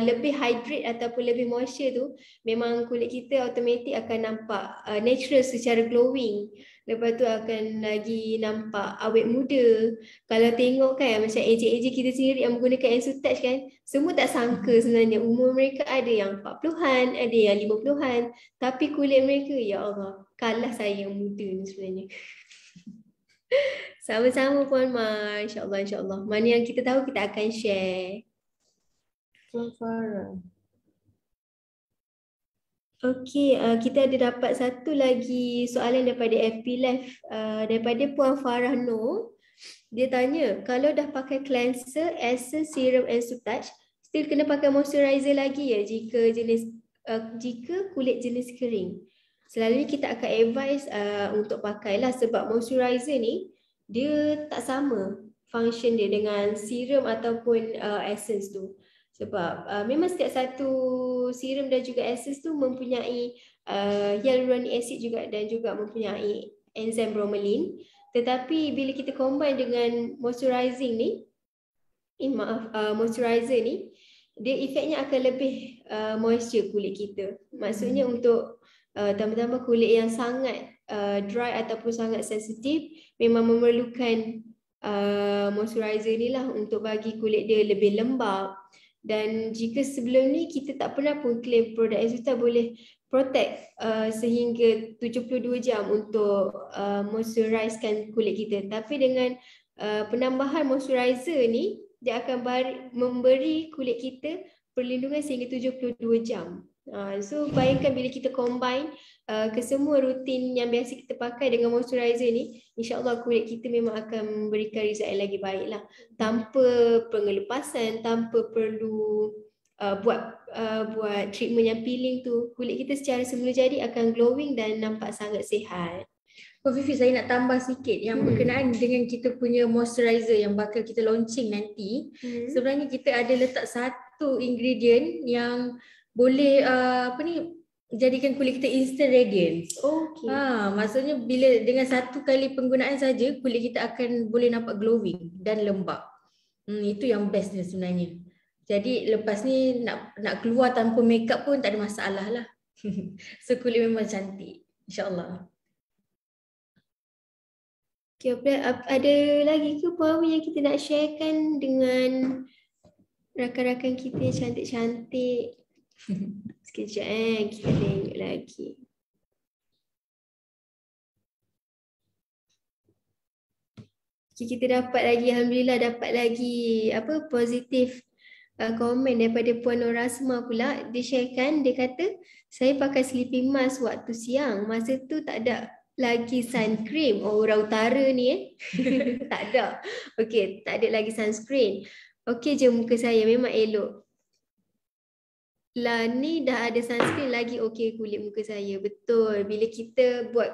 [SPEAKER 1] lebih hydrate ataupun lebih moisture tu, memang kulit kita automatik akan nampak natural secara glowing. Lepas tu akan lagi nampak awet muda. Kalau tengok kan macam AJ kita sendiri yang menggunakan Ensu Touch kan, semua tak sangka sebenarnya umur mereka ada yang 40-an, ada yang 50-an, tapi kulit mereka ya Allah, kalah saya yang muda ni sebenarnya. Sama-sama Puan Mar, insyaAllah, insyaAllah. Mana yang kita tahu kita akan share.
[SPEAKER 2] Puan Farah.
[SPEAKER 1] Okey, kita ada dapat satu lagi soalan daripada FB Live daripada Puan Farah Noor. Dia tanya, kalau dah pakai cleanser, essence, serum and Touch, still kena pakai moisturizer lagi ya jika kulit jenis kering? Selalunya kita akan advise untuk pakailah sebab moisturizer ni dia tak sama function dia dengan serum ataupun essence tu. Sebab memang setiap satu serum dan juga essence tu mempunyai hyaluronic acid juga dan juga mempunyai enzim bromelain. Tetapi bila kita combine dengan moisturizing ni, moisturizer ni, dia efeknya akan lebih moisture kulit kita. Maksudnya untuk tambah-tambah kulit yang sangat dry ataupun sangat sensitif, memang memerlukan moisturizer ni lah untuk bagi kulit dia lebih lembap. Dan jika sebelum ni kita tak pernah pun claim produk Ensuta boleh protect sehingga 72 jam untuk moisturizekan kulit kita. Tapi dengan penambahan moisturizer ni, dia akan memberi kulit kita perlindungan sehingga 72 jam. So bayangkan bila kita combine kesemua rutin yang biasa kita pakai dengan moisturizer ni, insyaAllah kulit kita memang akan memberikan result yang lagi baik lah. Tanpa pengelepasan, tanpa perlu buat treatment yang peeling tu, kulit kita secara semula jadi akan glowing dan nampak sangat sihat.
[SPEAKER 2] Puan Fifi, saya nak tambah sikit yang berkenaan dengan kita punya moisturizer yang bakal kita launching nanti. Sebenarnya kita ada letak satu ingredient yang boleh jadikan kulit kita instant radiance.
[SPEAKER 1] Okay.
[SPEAKER 2] Maksudnya bila dengan satu kali penggunaan saja kulit kita akan boleh nampak glowing dan lembap. Itu yang bestnya sebenarnya. Jadi lepas ni nak keluar tanpa makeup pun tak ada masalah lah. So kulit memang cantik, insyaAllah.
[SPEAKER 1] Okay, ada lagi ke Puan yang kita nak sharekan dengan rakan-rakan kita yang cantik-cantik? Sekejap kita tengok lagi. Okay, kita dapat lagi, alhamdulillah dapat lagi positif komen daripada Puan Nur Rasma pula. Dia sharekan, dia kata saya pakai sleeping mask waktu siang, masa tu tak ada lagi sun cream. Orang utara ni tak ada. Okey, tak ada lagi sunscreen. Okey je muka saya memang elok. Lah ni dah ada sunscreen lagi okey kulit muka saya. Betul. Bila kita buat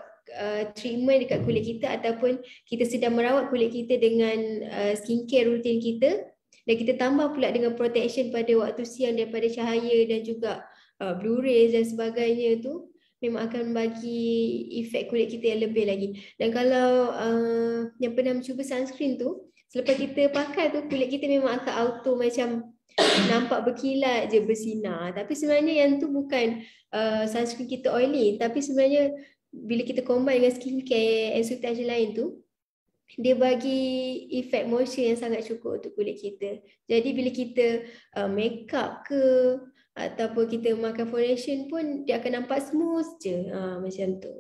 [SPEAKER 1] treatment dekat kulit kita ataupun kita sedang merawat kulit kita dengan skincare rutin kita dan kita tambah pula dengan protection pada waktu siang daripada cahaya dan juga blue rays dan sebagainya tu, memang akan bagi efek kulit kita yang lebih lagi. Dan kalau yang pernah mencuba sunscreen tu, selepas kita pakai tu kulit kita memang akan auto macam nampak berkilat je, bersinar. Tapi sebenarnya yang tu bukan sunscreen kita oily, tapi sebenarnya bila kita combine dengan skincare Ensu Touch lain tu, dia bagi efek moisture yang sangat cukup untuk kulit kita. Jadi bila kita make up ke ataupun kita makan foundation pun dia akan nampak smooth je. Macam tu.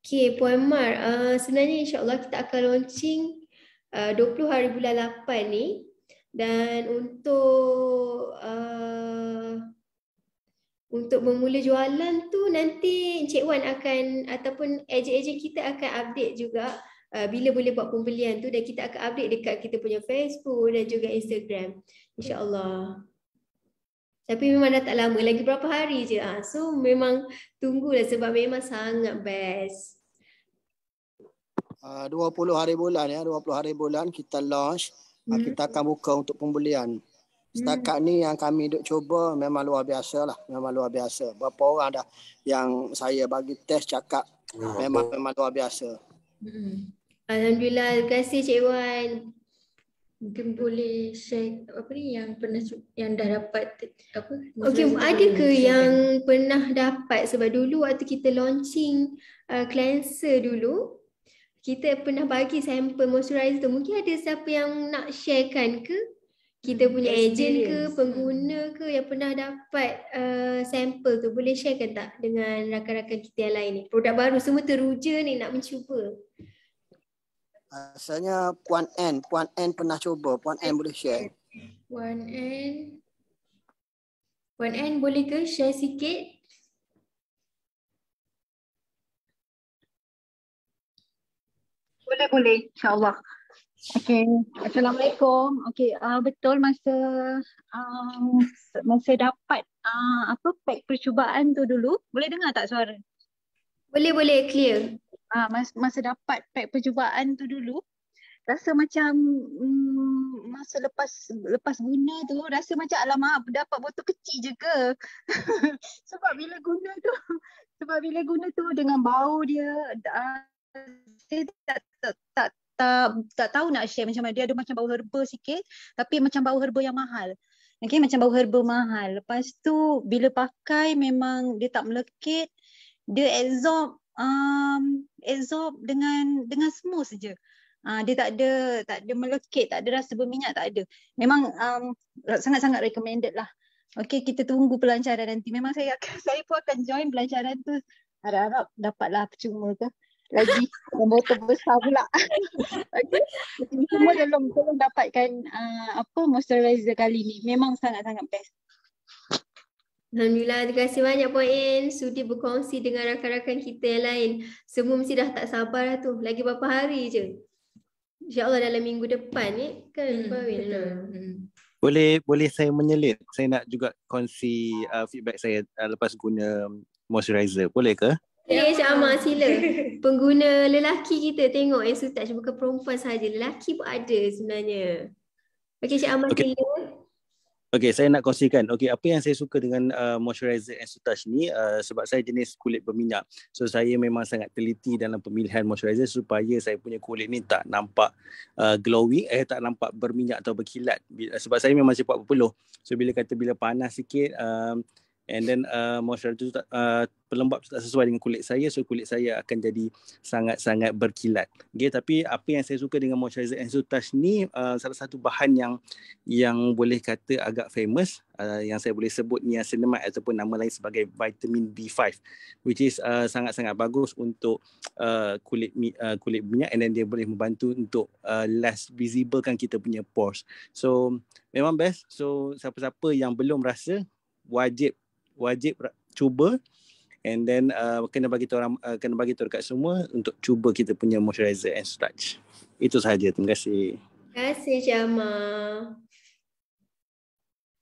[SPEAKER 1] Okay, Puan Mar, sebenarnya insyaAllah kita akan launching 20 hari bulan 8 ni. Dan untuk memula jualan tu nanti Encik Wan akan ataupun ejen-ejen kita akan update juga bila boleh buat pembelian tu, dan kita akan update dekat kita punya Facebook dan juga Instagram, insyaAllah. Tapi memang dah tak lama, lagi berapa hari je. So memang tunggulah sebab memang sangat best.
[SPEAKER 3] 20 hari bulan ya, 20 hari bulan kita launch. Kita akan buka untuk pembelian. Setakat ni yang kami duk cuba memang luar biasa lah. Memang luar biasa. Berapa orang dah yang saya bagi test cakap memang luar biasa.
[SPEAKER 1] Alhamdulillah, terima kasih Cik Wan.
[SPEAKER 2] Mungkin boleh share apa ni yang pernah yang dah dapat apa?
[SPEAKER 1] Okey, ada ke yang pernah dapat? Sebab dulu waktu kita launching cleanser dulu, kita pernah bagi sampel moisturizer tu. Mungkin ada siapa yang nak sharekan ke? Kita punya ejen ke, pengguna ke yang pernah dapat sampel tu. Boleh sharekan tak dengan rakan-rakan kita yang lain ni? Produk baru semua teruja ni nak mencuba.
[SPEAKER 3] Asalnya Puan N pernah cuba. Puan N boleh share.
[SPEAKER 2] Puan N boleh ke share sikit?
[SPEAKER 4] Boleh, insyaAllah. Okey, Assalamualaikum. Okey, betul masa dapat pack percubaan tu dulu. Boleh dengar tak suara?
[SPEAKER 1] Boleh, clear.
[SPEAKER 4] Masa dapat pack percubaan tu dulu, rasa macam masa lepas guna tu rasa macam alamak dapat botol kecil je ke. Sebab bila guna tu dengan bau dia, saya tak tahu nak share macam mana. Dia ada macam bau herba sikit, tapi macam bau herba yang mahal. Okay, macam bau herba mahal. Lepas tu bila pakai memang dia tak melekit, dia absorb dengan smooth je. Dia tak ada melekit, tak ada rasa berminyak, tak ada. Memang sangat-sangat recommended lah. Okay, kita tunggu pelancaran nanti. Memang saya pun akan join pelancaran tu. Harap-harap dapatlah percuma ke. Lagi botol besar pula. Okay. Semua belum dapatkan moisturizer kali ni. Memang sangat-sangat best.
[SPEAKER 1] Alhamdulillah, terima kasih banyak Puan In sudi berkongsi dengan rakan-rakan kita yang lain. Semua mesti dah tak sabar lah tu. Lagi berapa hari je. InsyaAllah dalam minggu depan ni kan Puan In.
[SPEAKER 5] Boleh saya menyelit. Saya nak juga kongsi feedback saya lepas guna moisturizer. Boleh ke?
[SPEAKER 1] Boleh Cik Amar, sila. Pengguna lelaki kita tengok Ensu-Touch, bukan perempuan saja, lelaki pun ada sebenarnya. Okey Cik Amar, sila.
[SPEAKER 5] Okey, saya nak kongsikan. Okey, apa yang saya suka dengan moisturizer Ensu-Touch ni sebab saya jenis kulit berminyak. So saya memang sangat teliti dalam pemilihan moisturizer supaya saya punya kulit ni tak nampak glowing, tak nampak berminyak atau berkilat. Sebab saya memang cepat berpeluh. So bila panas sikit and then moisturizer tu pelembab tu tak sesuai dengan kulit saya, so kulit saya akan jadi sangat-sangat berkilat. Okay, tapi apa yang saya suka dengan moisturizer Ensu-Touch ni, salah satu bahan yang boleh kata agak famous, yang saya boleh sebut niacinamide ataupun nama lain sebagai vitamin B5, which is sangat-sangat bagus untuk kulit minyak, and then dia boleh membantu untuk less visible kan kita punya pores. So memang best. So siapa-siapa yang belum rasa wajib cuba, and then kena bagi tahu dekat semua untuk cuba kita punya moisturizer Ensu-Touch. Itu sahaja. Terima kasih.
[SPEAKER 1] Terima kasih Cik Amar.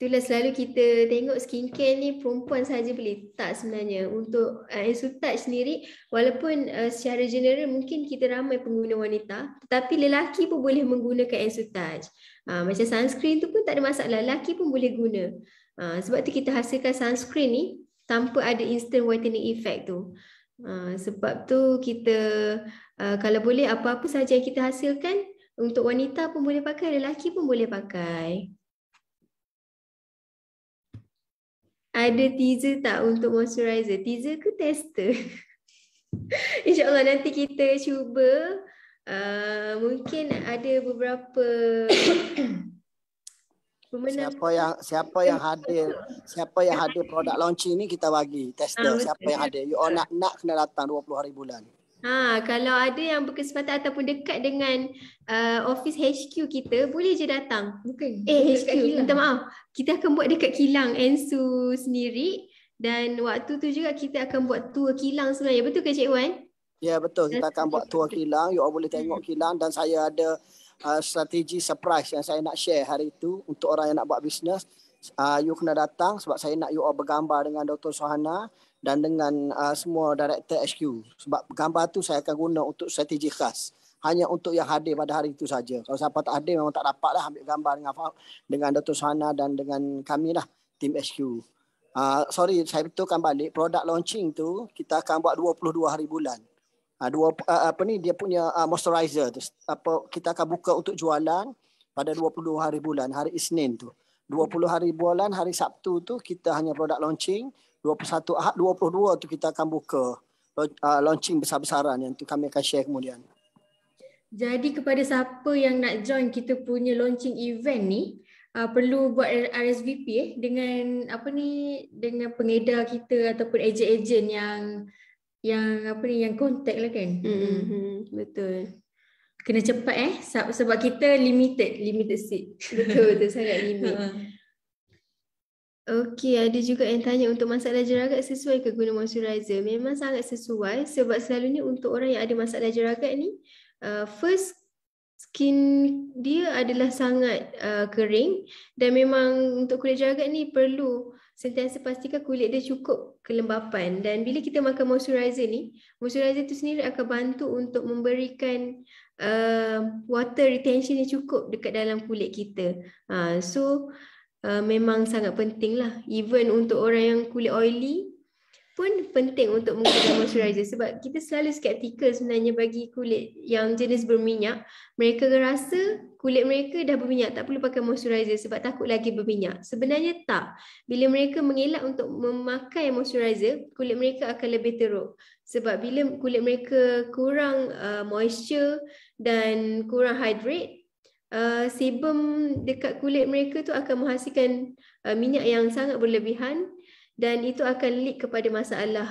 [SPEAKER 1] Itulah selalu kita tengok skincare ni perempuan saja boleh tak sebenarnya. Untuk Ensu-Touch sendiri, walaupun secara general mungkin kita ramai pengguna wanita, tetapi lelaki pun boleh menggunakan Ensu-Touch. Macam sunscreen tu pun tak ada masalah, lelaki pun boleh guna. Sebab tu kita hasilkan sunscreen ni tanpa ada instant whitening effect tu. Sebab tu kita kalau boleh apa-apa saja yang kita hasilkan untuk wanita pun boleh pakai, lelaki pun boleh pakai. Ada teaser tak untuk moisturizer? Teaser ke tester? InsyaAllah nanti kita cuba. Mungkin ada beberapa pemenang.
[SPEAKER 3] Siapa yang hadir produk launching ni kita bagi tester. Siapa yang hadir? You all nak kena datang 20 hari bulan.
[SPEAKER 1] Kalau ada yang berkesempatan ataupun dekat dengan office HQ kita, boleh je datang. HQ, minta maaf. Kita akan buat dekat kilang Ensu sendiri, dan waktu tu juga kita akan buat tour kilang sebenarnya. Betul ke Cik Wan?
[SPEAKER 3] Ya, betul. Kita akan buat tour kilang. You all boleh tengok kilang, dan saya ada strategi surprise yang saya nak share hari itu untuk orang yang nak buat bisnes. You kena datang sebab saya nak you all bergambar dengan Dr. Sohana dan dengan semua director HQ. Sebab gambar tu saya akan guna untuk strategi khas. Hanya untuk yang hadir pada hari itu saja. Kalau siapa tak hadir memang tak dapat lah ambil gambar dengan Dr. Sohana dan dengan kami lah, tim HQ. Sorry, saya betulkan balik. Produk launching tu kita akan buat 22 hari bulan. Dia punya moisturizer tu. Kita akan buka untuk jualan pada 22 hari bulan, hari Isnin tu. 20 hari bulan, hari Sabtu tu kita hanya produk launching. 21 Ahad, 22 tu kita akan buka launching besar-besaran yang tu kami akan share kemudian.
[SPEAKER 2] Jadi kepada siapa yang nak join kita punya launching event ni, perlu buat RSVP dengan dengan pengedar kita ataupun ejen-ejen yang contact lah kan.
[SPEAKER 1] Betul.
[SPEAKER 2] Kena cepat sebab kita limited seat.
[SPEAKER 1] Betul sangat limit. Okey, ada juga yang tanya untuk masalah jerawat sesuai ke guna moisturizer? Memang sangat sesuai sebab selalunya untuk orang yang ada masalah jerawat ni, first skin dia adalah sangat kering, dan memang untuk kulit jerawat ni perlu sentiasa pastikan kulit dia cukup kelembapan. Dan bila kita makan moisturizer ni, moisturizer tu sendiri akan bantu untuk memberikan water retention yang cukup dekat dalam kulit kita. Memang sangat penting lah. Even untuk orang yang kulit oily pun penting untuk menggunakan moisturizer, sebab kita selalu skeptikal sebenarnya bagi kulit yang jenis berminyak. Mereka rasa kulit mereka dah berminyak, tak perlu pakai moisturizer sebab takut lagi berminyak. Sebenarnya tak. Bila mereka mengelak untuk memakai moisturizer, kulit mereka akan lebih teruk. Sebab bila kulit mereka kurang moisture dan kurang hydrate, sebum dekat kulit mereka tu akan menghasilkan minyak yang sangat berlebihan, dan itu akan lead kepada masalah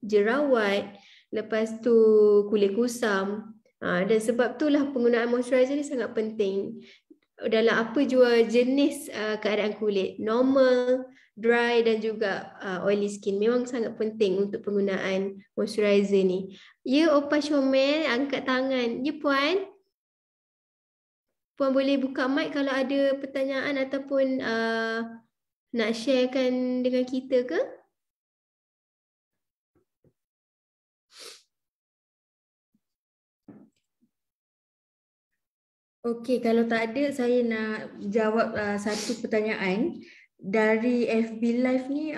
[SPEAKER 1] jerawat, lepas tu kulit kusam. Dan sebab itulah penggunaan moisturizer ni sangat penting dalam apa jua jenis keadaan kulit, normal, dry dan juga oily skin. Memang sangat penting untuk penggunaan moisturizer ni. Ya, Opa Syomel angkat tangan. Ya Puan? Puan boleh buka mic kalau ada pertanyaan ataupun nak sharekan dengan kita ke?
[SPEAKER 2] Okey, kalau tak ada, saya nak jawab satu pertanyaan dari FB Live ni.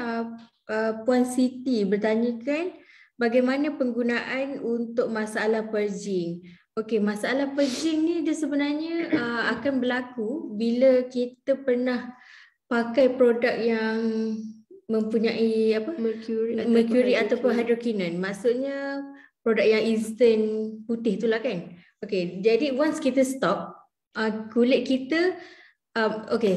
[SPEAKER 2] Puan Siti bertanyakan bagaimana penggunaan untuk masalah purging. Okey, masalah purging ni dia sebenarnya akan berlaku bila kita pernah pakai produk yang mempunyai mercury ataupun hydroquinone. Maksudnya produk yang instant putih itulah kan. Okey, jadi once kita stop, kulit kita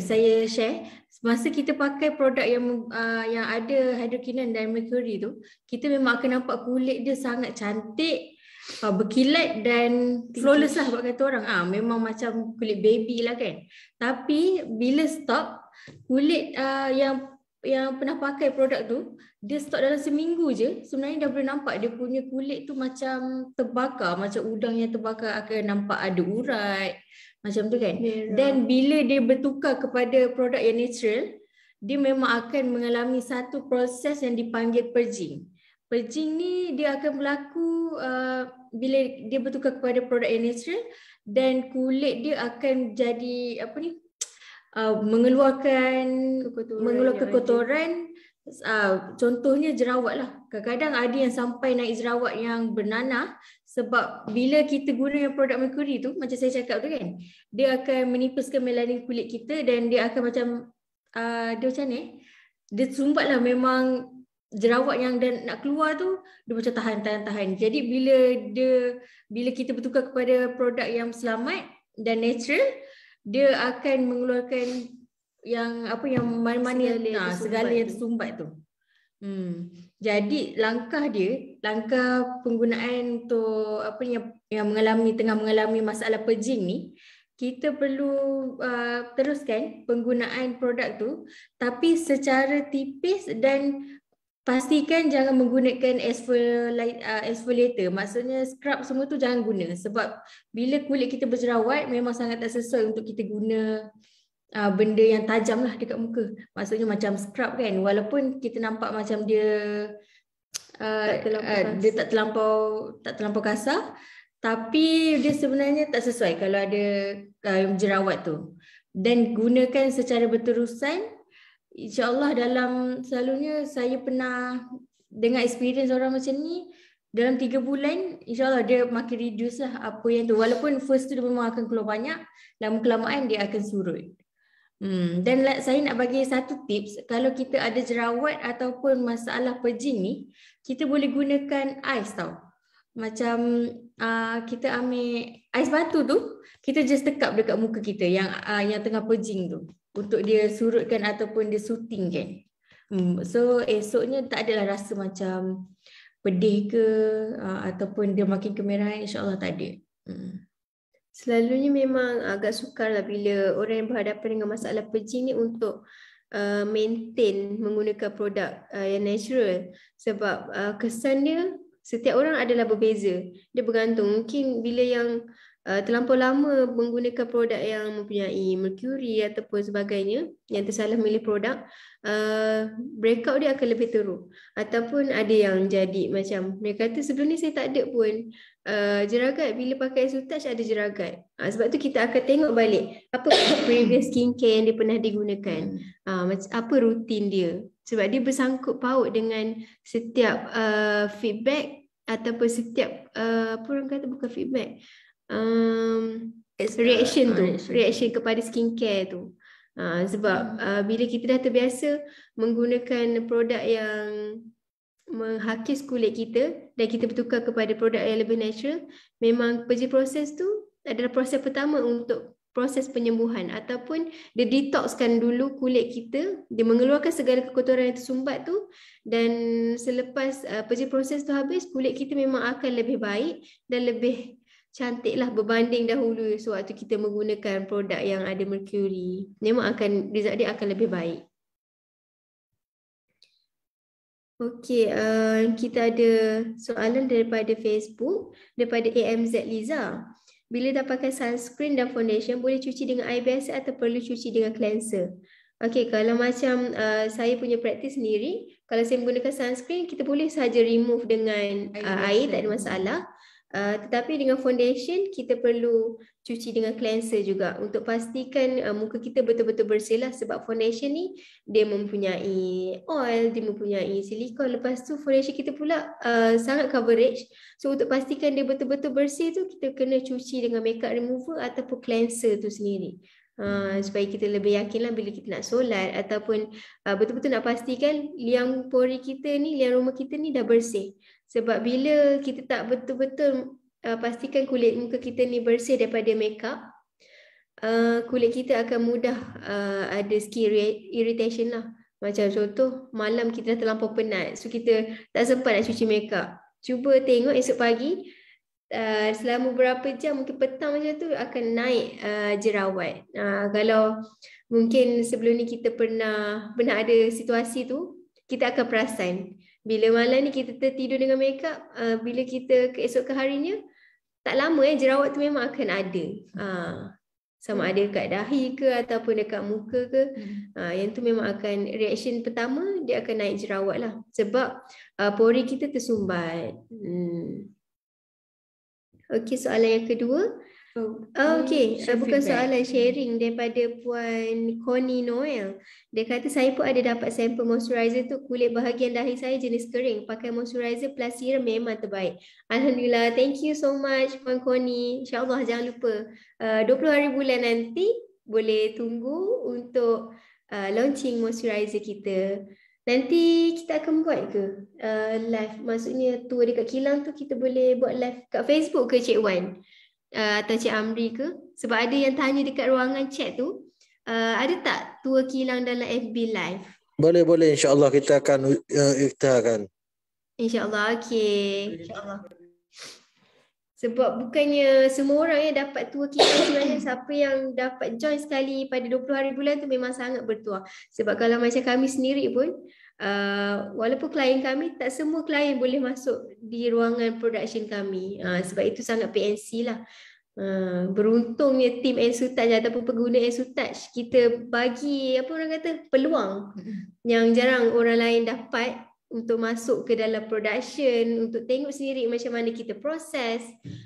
[SPEAKER 2] saya share. Masa kita pakai produk yang ada hydroquinone dan mercury tu, kita memang akan nampak kulit dia sangat cantik, berkilat dan flawless lah buat kata orang. Memang macam kulit baby lah kan. Tapi bila stop, kulit yang pernah pakai produk tu, dia stop dalam seminggu je, sebenarnya dah boleh nampak dia punya kulit tu macam terbakar, macam udang yang terbakar, akan nampak ada urat macam tu kan. Dan bila dia bertukar kepada produk yang natural, dia memang akan mengalami satu proses yang dipanggil purging. Purging ni dia akan berlaku bila dia bertukar kepada produk yang natural, dan kulit dia akan jadi mengeluarkan kotoran. Contohnya jerawat lah. Kadang-kadang ada yang sampai naik jerawat yang bernanah, sebab bila kita guna produk mercury tu, macam saya cakap tu kan, dia akan menipaskan melanin kulit kita, dan dia akan macam dia macam ni, dia sumbat lah. Memang jerawat yang dah nak keluar tu dia macam tahan. Jadi bila kita bertukar kepada produk yang selamat dan natural, dia akan mengeluarkan yang mana-mana segala yang tersumbat tu. Jadi langkah penggunaan untuk yang tengah mengalami masalah purging ni, kita perlu teruskan penggunaan produk tu tapi secara tipis dan pastikan jangan menggunakan exfoliator. Maksudnya scrub semua tu jangan guna, sebab bila kulit kita berjerawat memang sangat tak sesuai untuk kita guna benda yang tajam lah dekat muka. Maksudnya macam scrub kan, walaupun kita nampak macam dia tak terlampau kasar, tapi dia sebenarnya tak sesuai kalau ada jerawat tu. Dan gunakan secara berterusan. InsyaAllah selalunya saya pernah dengar experience orang macam ni, dalam 3 bulan insyaAllah dia makin reduce lah apa yang tu. Walaupun first tu dia memang akan keluar banyak, lama-kelamaan dia akan surut. Dan saya nak bagi satu tips, kalau kita ada jerawat ataupun masalah purging ni, kita boleh gunakan ais tau. Macam kita ambil ais batu tu, kita just tekap dekat muka kita yang tengah purging tu, untuk dia surutkan ataupun dia soothingkan. So esoknya tak adalah rasa macam pedih ke ataupun dia makin kemerahan, insyaAllah tak ada.
[SPEAKER 1] Selalunya memang agak sukar lah bila orang yang berhadapan dengan masalah purging ni untuk maintain menggunakan produk yang natural, sebab kesan dia setiap orang adalah berbeza. Dia bergantung, mungkin bila yang terlampau lama menggunakan produk yang mempunyai merkuri ataupun sebagainya, yang tersalah milih produk, breakout dia akan lebih teruk. Ataupun ada yang jadi macam mereka kata sebelum ni saya tak ada pun jeragat, bila pakai Sutouch ada jeragat. Sebab tu kita akan tengok balik apa previous skincare yang dia pernah digunakan, apa rutin dia, sebab dia bersangkut paut dengan setiap feedback ataupun setiap apa orang kata, bukan feedback, reaction kepada skincare tu. Sebab bila kita dah terbiasa menggunakan produk yang menghakis kulit kita dan kita bertukar kepada produk yang lebih natural, memang purging proses tu adalah proses pertama untuk proses penyembuhan, ataupun dia detoxkan dulu kulit kita, dia mengeluarkan segala kekotoran yang tersumbat tu, dan selepas purging proses tu habis, kulit kita memang akan lebih baik dan lebih cantik lah berbanding dahulu sewaktu kita menggunakan produk yang ada merkuri. Memang result dia akan lebih baik. Okey, kita ada soalan daripada Facebook, daripada AMZ Liza. Bila dah pakai sunscreen dan foundation, boleh cuci dengan air biasa atau perlu cuci dengan cleanser? Okey, kalau macam saya punya praktis sendiri, kalau saya menggunakan sunscreen, kita boleh sahaja remove dengan air, tak ada masalah. Tetapi dengan foundation kita perlu cuci dengan cleanser juga untuk pastikan muka kita betul-betul bersih lah, sebab foundation ni dia mempunyai oil, dia mempunyai silikon. Lepas tu foundation kita pula sangat coverage, so untuk pastikan dia betul-betul bersih tu kita kena cuci dengan makeup remover ataupun cleanser tu sendiri. Supaya kita lebih yakin lah bila kita nak solat ataupun betul-betul nak pastikan liang pori kita ni, liang rumah kita ni dah bersih. Sebab bila kita tak betul-betul pastikan kulit muka kita ni bersih daripada makeup, kulit kita akan mudah ada skin irritation lah. Macam contoh, malam kita dah terlampau penat, so kita tak sempat nak cuci makeup. Cuba tengok esok pagi, selama berapa jam, mungkin petang macam tu akan naik jerawat. Kalau mungkin sebelum ni kita pernah ada situasi tu, kita akan perasan. Bila malam ni kita tertidur dengan makeup, bila kita keesokan harinya, tak lama jerawat tu memang akan ada. Sama ada dekat dahi ke ataupun dekat muka ke. Yang tu memang akan, reaction pertama dia akan naik jerawat lah. Sebab pori kita tersumbat. Okey, soalan yang kedua. Okey, bukan soalan, sharing daripada Puan Connie Noel. Dia kata saya pun ada dapat sampel moisturizer tu, kulit bahagian dahi saya jenis kering, pakai moisturizer plus serum memang terbaik. Alhamdulillah, thank you so much Puan Connie. InsyaAllah jangan lupa 20 hari bulan nanti boleh tunggu untuk launching moisturizer kita. Nanti kita akan buat ke live? Maksudnya tour dekat kilang tu kita boleh buat live kat Facebook ke Cik Wan? Atau Cik Amri ke? Sebab ada yang tanya dekat ruangan chat tu, ada tak tour kilang dalam FB live?
[SPEAKER 6] Boleh, insya-Allah kita akan ikhtiarkan.
[SPEAKER 1] InsyaAllah, okey. InsyaAllah. Sebab bukannya semua orang yang dapat tour kilang sebenarnya, siapa yang dapat join sekali pada 20 hari bulan tu memang sangat bertuah. Sebab kalau macam kami sendiri pun, walaupun klien kami, tak semua klien boleh masuk di ruangan production kami. Sebab itu sangat PNC lah. Beruntungnya tim Ensutouch ataupun pengguna Ensutouch, kita bagi apa orang kata peluang yang jarang orang lain dapat untuk masuk ke dalam production, untuk tengok sendiri macam mana kita proses,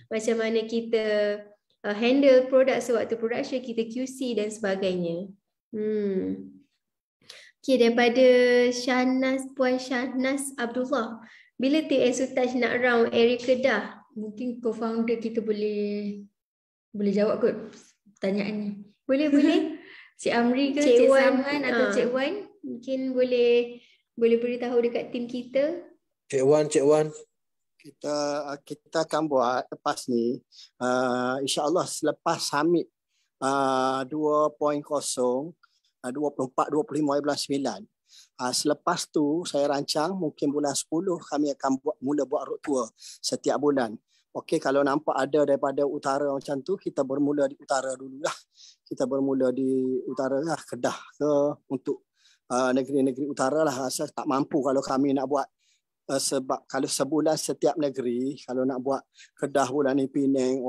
[SPEAKER 1] macam mana kita handle produk sewaktu production, kita QC dan sebagainya. Okay, daripada Puan Syahnas Abdullah, bila tim Ensutouch nak round area Kedah?
[SPEAKER 2] Mungkin co-founder kita boleh jawab kot pertanyaan ni.
[SPEAKER 1] Boleh.
[SPEAKER 2] Cik Amri ke
[SPEAKER 1] Cik
[SPEAKER 2] Cik
[SPEAKER 1] Wan,
[SPEAKER 2] Saman atau Cik Wan?
[SPEAKER 1] Mungkin boleh beritahu dekat tim kita.
[SPEAKER 6] Cik Wan.
[SPEAKER 3] Kita akan buat lepas ni, insya-Allah selepas summit 2.0 24-25 bulan 9. Selepas tu saya rancang mungkin bulan 10 kami akan mula buat road tour setiap bulan. Okey, kalau nampak ada daripada utara macam tu, kita bermula di utara dululah. Kita bermula di utara lah, Kedah ke, untuk negeri-negeri utara lah. Saya tak mampu kalau kami nak buat sebab kalau sebulan setiap negeri, kalau nak buat Kedah bulan ni, Penang,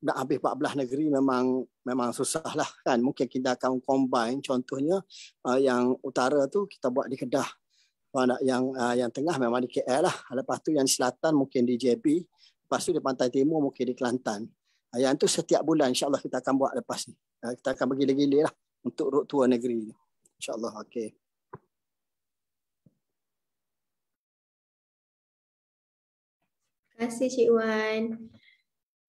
[SPEAKER 3] nak habis 14 negeri memang susah lah kan. Mungkin kita akan combine, contohnya yang utara tu kita buat di Kedah. Yang tengah memang di KL lah. Lepas tu yang di selatan mungkin di JB. Lepas tu di pantai timur mungkin di Kelantan. Yang tu setiap bulan insya-Allah kita akan buat lepas ni. Kita akan bergila-gila lah untuk road tour negeri. InsyaAllah. Okey.
[SPEAKER 1] Terima kasih Cik Wan.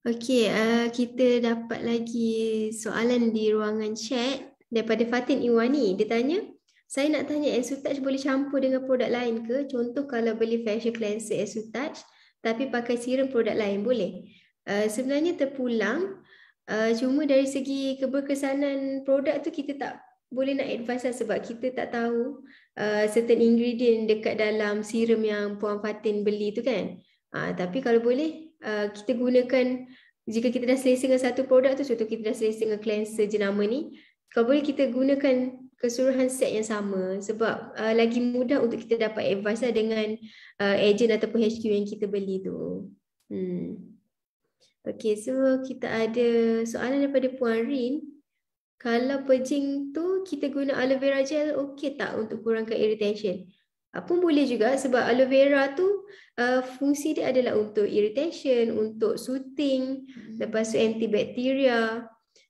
[SPEAKER 1] Okey, kita dapat lagi soalan di ruangan chat daripada Fatin Iwani. Dia tanya, saya nak tanya, Ensutouch boleh campur dengan produk lain ke? Contoh kalau beli facial cleanser Ensutouch tapi pakai serum produk lain, boleh? Sebenarnya terpulang, cuma dari segi keberkesanan produk tu kita tak boleh nak advance sebab kita tak tahu certain ingredient dekat dalam serum yang Puan Fatin beli tu kan. Tapi kalau boleh, kita gunakan, jika kita dah selesa dengan satu produk tu, contoh kita dah selesa dengan cleanser jenama ni, kalau boleh kita gunakan keseluruhan set yang sama sebab lagi mudah untuk kita dapat advice dengan agent ataupun HQ yang kita beli tu. Okay, so kita ada soalan daripada Puan Rin. Kalau pejing tu kita guna aloe vera gel, okey tak untuk kurangkan irritation? Pun boleh juga sebab aloe vera tu fungsi dia adalah untuk irritation, untuk soothing, lepas tu antibakteria.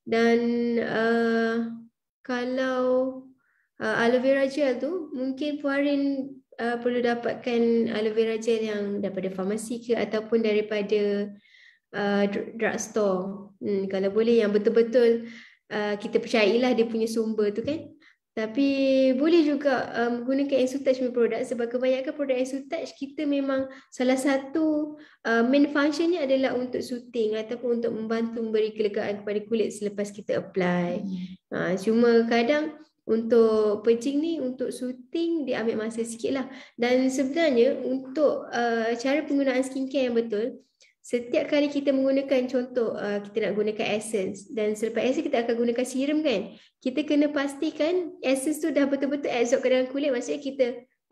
[SPEAKER 1] Dan kalau aloe vera gel tu mungkin Puan Rin perlu dapatkan aloe vera gel yang daripada farmasi ke ataupun daripada drugstore. Kalau boleh yang betul-betul kita percayailah dia punya sumber tu kan. Tapi boleh juga menggunakan Ensutouch punya produk sebab kebanyakan produk Ensutouch kita memang salah satu main functionnya adalah untuk soothing ataupun untuk membantu memberi kelegaan kepada kulit selepas kita apply. Cuma kadang untuk pejing ni, untuk soothing dia ambil masa sikit lah. Dan sebenarnya untuk cara penggunaan skincare yang betul, setiap kali kita menggunakan, contoh kita nak gunakan essence dan selepas essence kita akan gunakan serum kan, kita kena pastikan essence tu dah betul-betul absorb ke dalam kulit. Maksudnya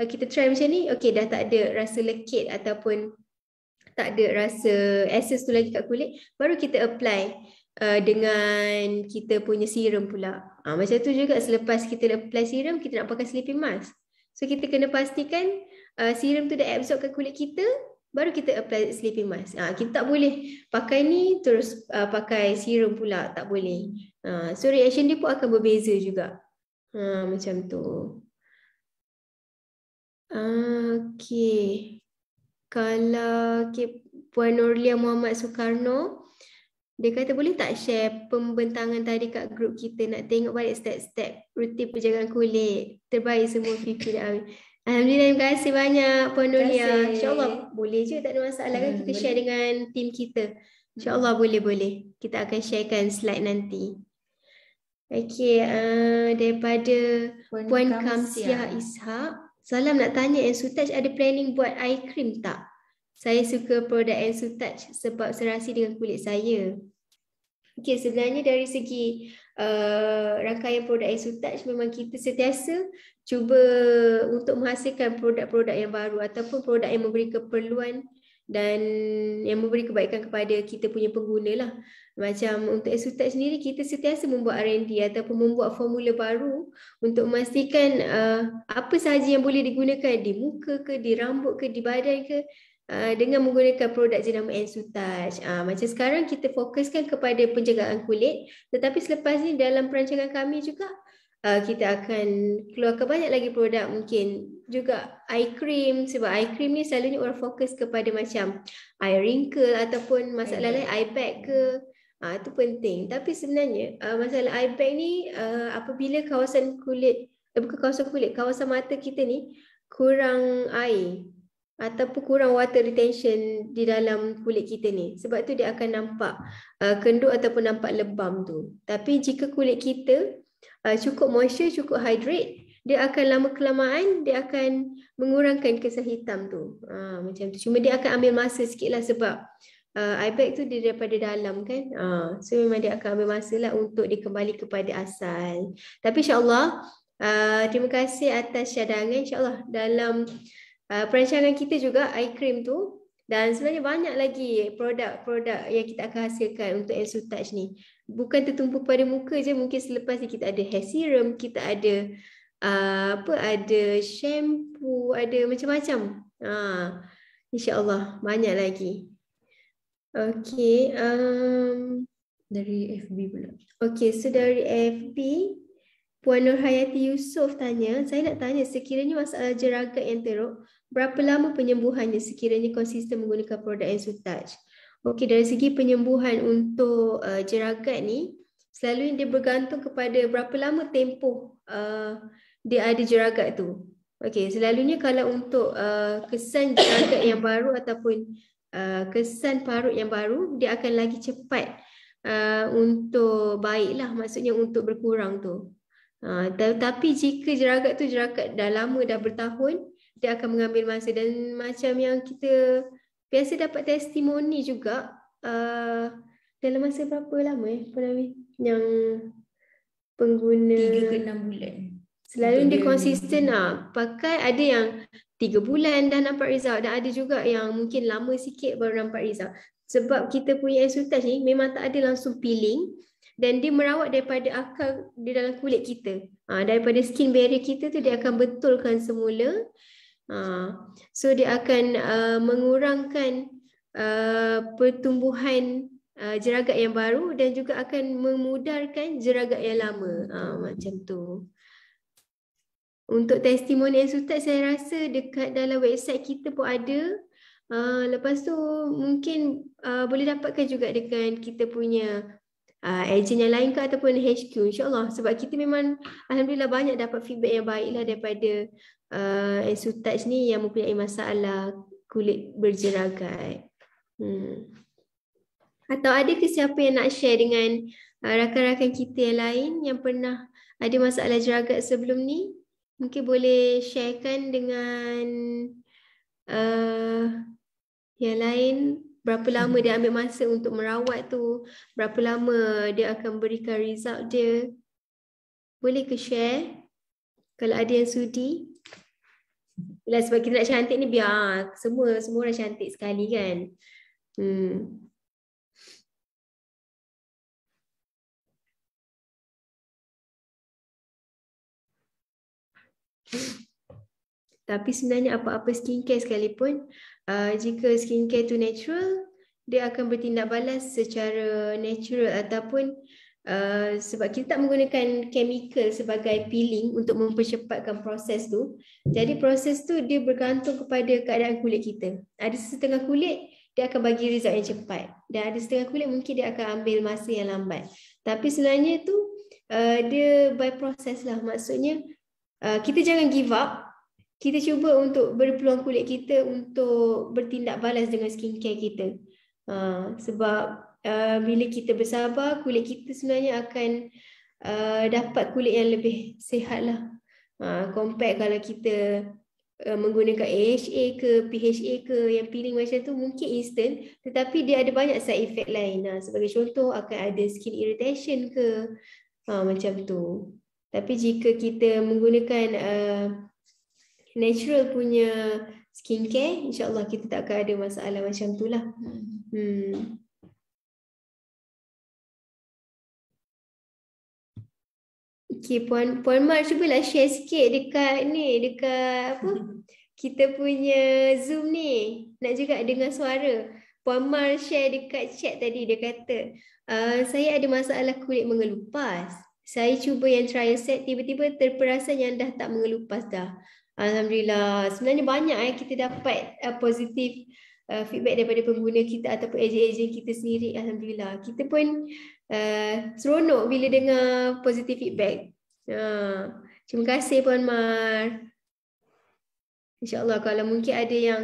[SPEAKER 1] kita try macam ni, okey dah tak ada rasa lekit ataupun tak ada rasa essence tu lagi kat kulit, baru kita apply dengan kita punya serum pula. Macam tu juga selepas kita apply serum, kita nak pakai sleeping mask. So kita kena pastikan serum tu dah absorb ke kulit kita, baru kita apply sleeping mask. Kita tak boleh pakai ni terus pakai serum pula, tak boleh. So reaction dia pun akan berbeza juga. Macam tu. Okay. Kalau Puan Nurlia Muhammad Soekarno, Dia kata boleh tak share pembentangan tadi kat grup kita, nak tengok balik step-step rutin penjagaan kulit. Terbaik semua Fifi dan Awi. Alhamdulillah, terima kasih banyak Puan Nuria. InsyaAllah boleh je, tak ada masalah kan kita share dengan tim kita. InsyaAllah boleh. Kita akan sharekan slide nanti. Okey, daripada Puan Kamsiah Ishak. Salam, nak tanya Ensutouch ada planning buat eye cream tak? Saya suka produk Ensutouch sebab serasi dengan kulit saya. Okey, sebenarnya dari segi rangkaian produk Ensutouch memang kita sentiasa cuba untuk menghasilkan produk-produk yang baru ataupun produk yang memberi keperluan dan yang memberi kebaikan kepada kita punya pengguna lah. Macam untuk Ensutouch sendiri, kita sentiasa membuat R&D ataupun membuat formula baru untuk memastikan apa sahaja yang boleh digunakan di muka ke, di rambut ke, di badan ke, dengan menggunakan produk jenama Ensutouch. Macam sekarang kita fokuskan kepada penjagaan kulit, tetapi selepas ni dalam perancangan kami juga kita akan keluarkan banyak lagi produk, mungkin juga eye cream, sebab eye cream ni selalunya orang fokus kepada macam eye wrinkle ataupun masalah lain, eye bag ke. Itu penting. Tapi sebenarnya masalah eye bag ni apabila kawasan kulit, kawasan mata kita ni kurang air ataupun kurang water retention di dalam kulit kita ni. Sebab tu dia akan nampak kendut ataupun nampak lebam tu. Tapi jika kulit kita cukup moisture, cukup hydrate, dia akan lama-kelamaan dia akan mengurangkan kesam hitam tu. Macam tu. Cuma dia akan ambil masa sikit lah sebab eye bag tu dia daripada dalam kan. So memang dia akan ambil masa lah untuk dia kembali kepada asal. Tapi insyaAllah, terima kasih atas cadangan. InsyaAllah dalam perancangan kita juga eye cream tu, dan sebenarnya banyak lagi produk-produk yang kita akan hasilkan untuk Ensutouch ni. Bukan tertumpu pada muka je, mungkin selepas ni kita ada hair serum, kita ada ada shampoo, ada macam-macam. InsyaAllah banyak lagi. Okey, dari FB pula. Okey, so dari FB Puan Nurhayati Yusof tanya, saya nak tanya sekiranya masalah jeragat yang teruk, berapa lama penyembuhannya sekiranya konsisten menggunakan produk Ensutouch? Okey, dari segi penyembuhan untuk jeragat ni, selalunya dia bergantung kepada berapa lama tempoh dia ada jeragat tu. Okey, selalunya kalau untuk kesan jeragat yang baru ataupun kesan parut yang baru, dia akan lagi cepat untuk baiklah, maksudnya untuk berkurang tu. Tapi jika jeragat tu jeragat dah lama, dah bertahun, dia akan mengambil masa. Dan macam yang kita biasa dapat testimoni juga, dalam masa berapa lama yang pengguna
[SPEAKER 2] 3 ke 6 bulan.
[SPEAKER 1] Selalu dia konsisten pakai, ada yang 3 bulan dah nampak result, dan ada juga yang mungkin lama sikit baru nampak result. Sebab kita punya Ensutouch ni memang tak ada langsung peeling, dan dia merawat daripada akar di dalam kulit kita. Daripada skin barrier kita tu dia akan betulkan semula. So dia akan mengurangkan pertumbuhan jeragat yang baru dan juga akan memudarkan jeragat yang lama. Macam tu. Untuk testimoni Ensutouch saya rasa dekat dalam website kita pun ada. Lepas tu mungkin boleh dapatkan juga dengan kita punya agent yang lain ke ataupun HQ, insyaAllah. Sebab kita memang alhamdulillah banyak dapat feedback yang baik lah daripada Ensutouch ni yang mempunyai masalah kulit berjeragat. Atau ada ke siapa yang nak share dengan rakan-rakan kita yang lain yang pernah ada masalah jeragat sebelum ni? Mungkin boleh sharekan dengan yang lain. Berapa lama dia ambil masa untuk merawat tu, berapa lama dia akan berikan result dia. Boleh ke share kalau ada yang sudi? Yelah, sebab kita nak cantik ni biar semua orang cantik sekali kan. Tapi sebenarnya apa-apa skincare sekalipun, jika skincare tu natural, dia akan bertindak balas secara natural ataupun sebab kita tak menggunakan chemical sebagai peeling untuk mempercepatkan proses tu. Jadi proses tu dia bergantung kepada keadaan kulit kita. Ada setengah kulit dia akan bagi result yang cepat. Dan ada setengah kulit mungkin dia akan ambil masa yang lambat. Tapi sebenarnya tu dia by process lah. Maksudnya kita jangan give up. Kita cuba untuk beri peluang kulit kita untuk bertindak balas dengan skincare kita. Sebab bila kita bersabar, kulit kita sebenarnya akan dapat kulit yang lebih sihat lah. Compare kalau kita menggunakan AHA ke PHA ke yang peeling macam tu mungkin instant, tetapi dia ada banyak side effect lain. Sebagai contoh akan ada skin irritation ke macam tu. Tapi jika kita menggunakan natural punya skincare, insyaAllah kita tak akan ada masalah macam tu lah. Okay, Puan Mar, cubalah share sikit dekat kita punya Zoom ni. Nak juga dengar suara. Puan Mar share dekat chat tadi, dia kata, saya ada masalah kulit mengelupas. Saya cuba yang trial set, tiba-tiba terperasan yang dah tak mengelupas dah. Alhamdulillah. Sebenarnya banyak kita dapat positif feedback daripada pengguna kita ataupun ejen-ejen kita sendiri. Alhamdulillah. Kita pun seronok bila dengar positif feedback. Terima kasih Puan Mar. InsyaAllah kalau mungkin ada yang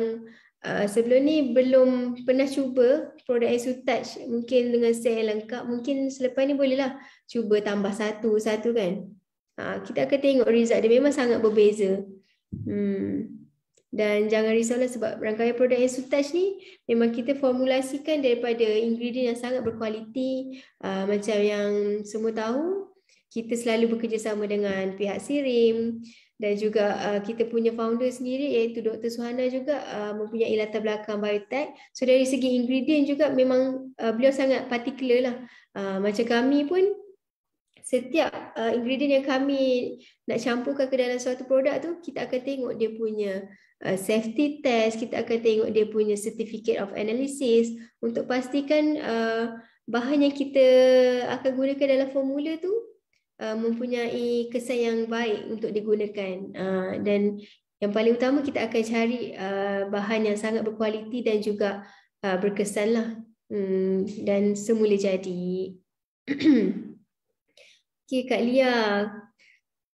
[SPEAKER 1] sebelum ni belum pernah cuba produk EsoTouch mungkin dengan set yang lengkap, mungkin selepas ni bolehlah cuba tambah satu kan. Kita akan tengok result dia memang sangat berbeza. Dan jangan risaulah sebab rangkaian produk EsoTouch ni memang kita formulasikan daripada ingredient yang sangat berkualiti. Macam yang semua tahu, kita selalu bekerjasama dengan pihak Sirim dan juga kita punya founder sendiri iaitu Dr. Suhana juga mempunyai latar belakang biotech. So dari segi ingredient juga memang beliau sangat particular lah. Macam kami pun setiap ingredient yang kami nak campurkan ke dalam suatu produk tu, kita akan tengok dia punya safety test, kita akan tengok dia punya certificate of analysis untuk pastikan bahan yang kita akan gunakan dalam formula tu mempunyai kesan yang baik untuk digunakan. Dan yang paling utama kita akan cari bahan yang sangat berkualiti dan juga berkesan lah. Dan semula jadi. Okay, Kak Lia,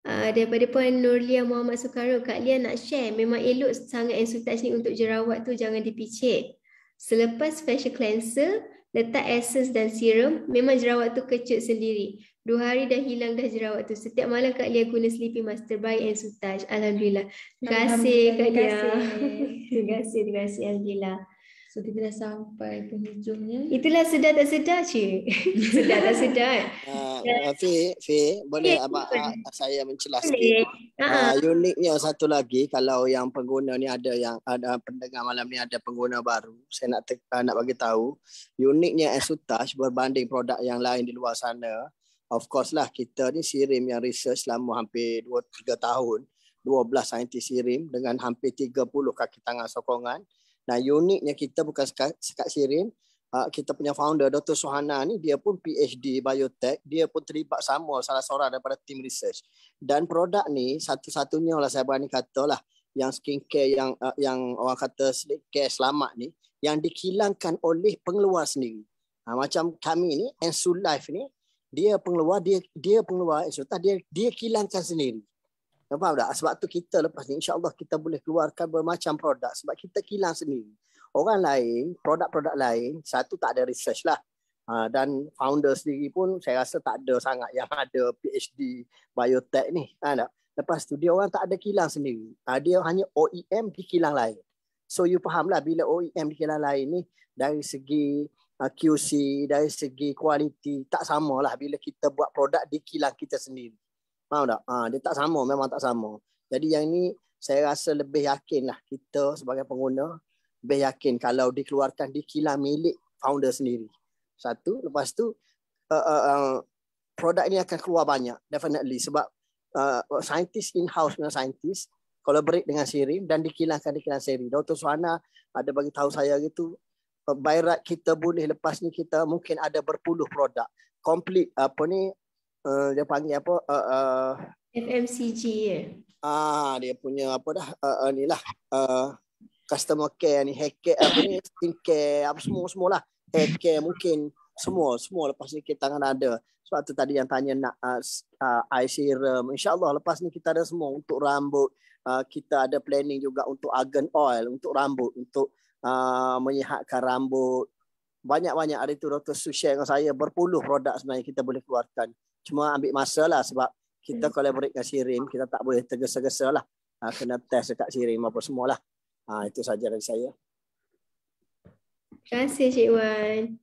[SPEAKER 1] daripada Puan Nurlia Muhammad Soekarno, Kak Lia nak share, memang elok sangat EsoTouch ni untuk jerawat tu, jangan dipicit. Selepas facial cleanser, letak essence dan serum, memang jerawat tu kecut sendiri. 2 hari dah hilang dah jerawat tu. Setiap malam Kak Lia guna Sleeping Master by EsoTouch. Alhamdulillah. Terima kasih Kak Lia. Terima kasih. Alhamdulillah.
[SPEAKER 2] So kita dah sampai penghujungnya.
[SPEAKER 1] Itulah sedar tak sedar cik. Sedar tak sedar.
[SPEAKER 3] Fi, boleh saya mencelah sikit. Uniknya satu lagi, kalau yang pengguna ni ada pendengar malam ni ada pengguna baru, saya nak bagi tahu, uniknya EsoTouch berbanding produk yang lain di luar sana. Of course lah, kita ni Sirim yang research selama hampir 2-3 tahun, 12 saintis Sirim dengan hampir 30 kaki tangan sokongan. Nah, uniknya kita bukan sekat Sirim, kita punya founder Dr. Suhana ni dia pun PhD biotech, dia pun terlibat sama salah seorang daripada tim research. Dan produk ni satu-satunya lah saya berani katalah yang skincare yang orang kata skincare selamat ni yang dikilangkan oleh pengeluar sendiri. Macam kami ni EnsuLife ni dia pengeluar EsoTouch dia kilangkan sendiri. Faham tak? Sebab tu kita lepas ni insya-Allah kita boleh keluarkan bermacam produk sebab kita kilang sendiri. Orang lain, produk-produk lain, satu tak ada research lah. Dan founder sendiri pun saya rasa tak ada sangat yang ada PhD biotech ni. Lepas tu dia orang tak ada kilang sendiri. Dia hanya OEM di kilang lain. So you faham lah bila OEM di kilang lain ni dari segi QC, dari segi kualiti tak samalah bila kita buat produk di kilang kita sendiri. Faham tak? Dia tak sama, memang tak sama. Jadi yang ni saya rasa lebih yakin lah kita sebagai pengguna, lebih yakin kalau dikeluarkan di kilang milik founder sendiri. Satu, lepas tu produk ini akan keluar banyak, definitely. Sebab saintis in-house punya saintis collaborate dengan Sirim dan dikilangkan di kilang seri. Dr. Suhana ada bagi tahu saya gitu, by right kita boleh lepas ni kita mungkin ada berpuluh produk. Complete dia panggil apa
[SPEAKER 1] FMCG
[SPEAKER 3] dia punya apa dah customer care ni, hair care apa ni, skin care, apa semualah. Hair care mungkin semua lepas ni kita tangan ada. Sebab tu tadi yang tanya nak eye serum. InsyaAllah lepas ni kita ada semua untuk rambut. Kita ada planning juga untuk argan oil untuk rambut, untuk menyihatkan rambut. Banyak-banyak hari tu Dr. Su share dengan saya berpuluh produk sebenarnya kita boleh keluarkan. Cuma ambil masa lah sebab kita collaborate dengan Sirim, kita tak boleh tergesa-gesa lah. Kena test dekat Sirim apa semualah. Itu saja dari saya.
[SPEAKER 1] Terima kasih Cik Wan.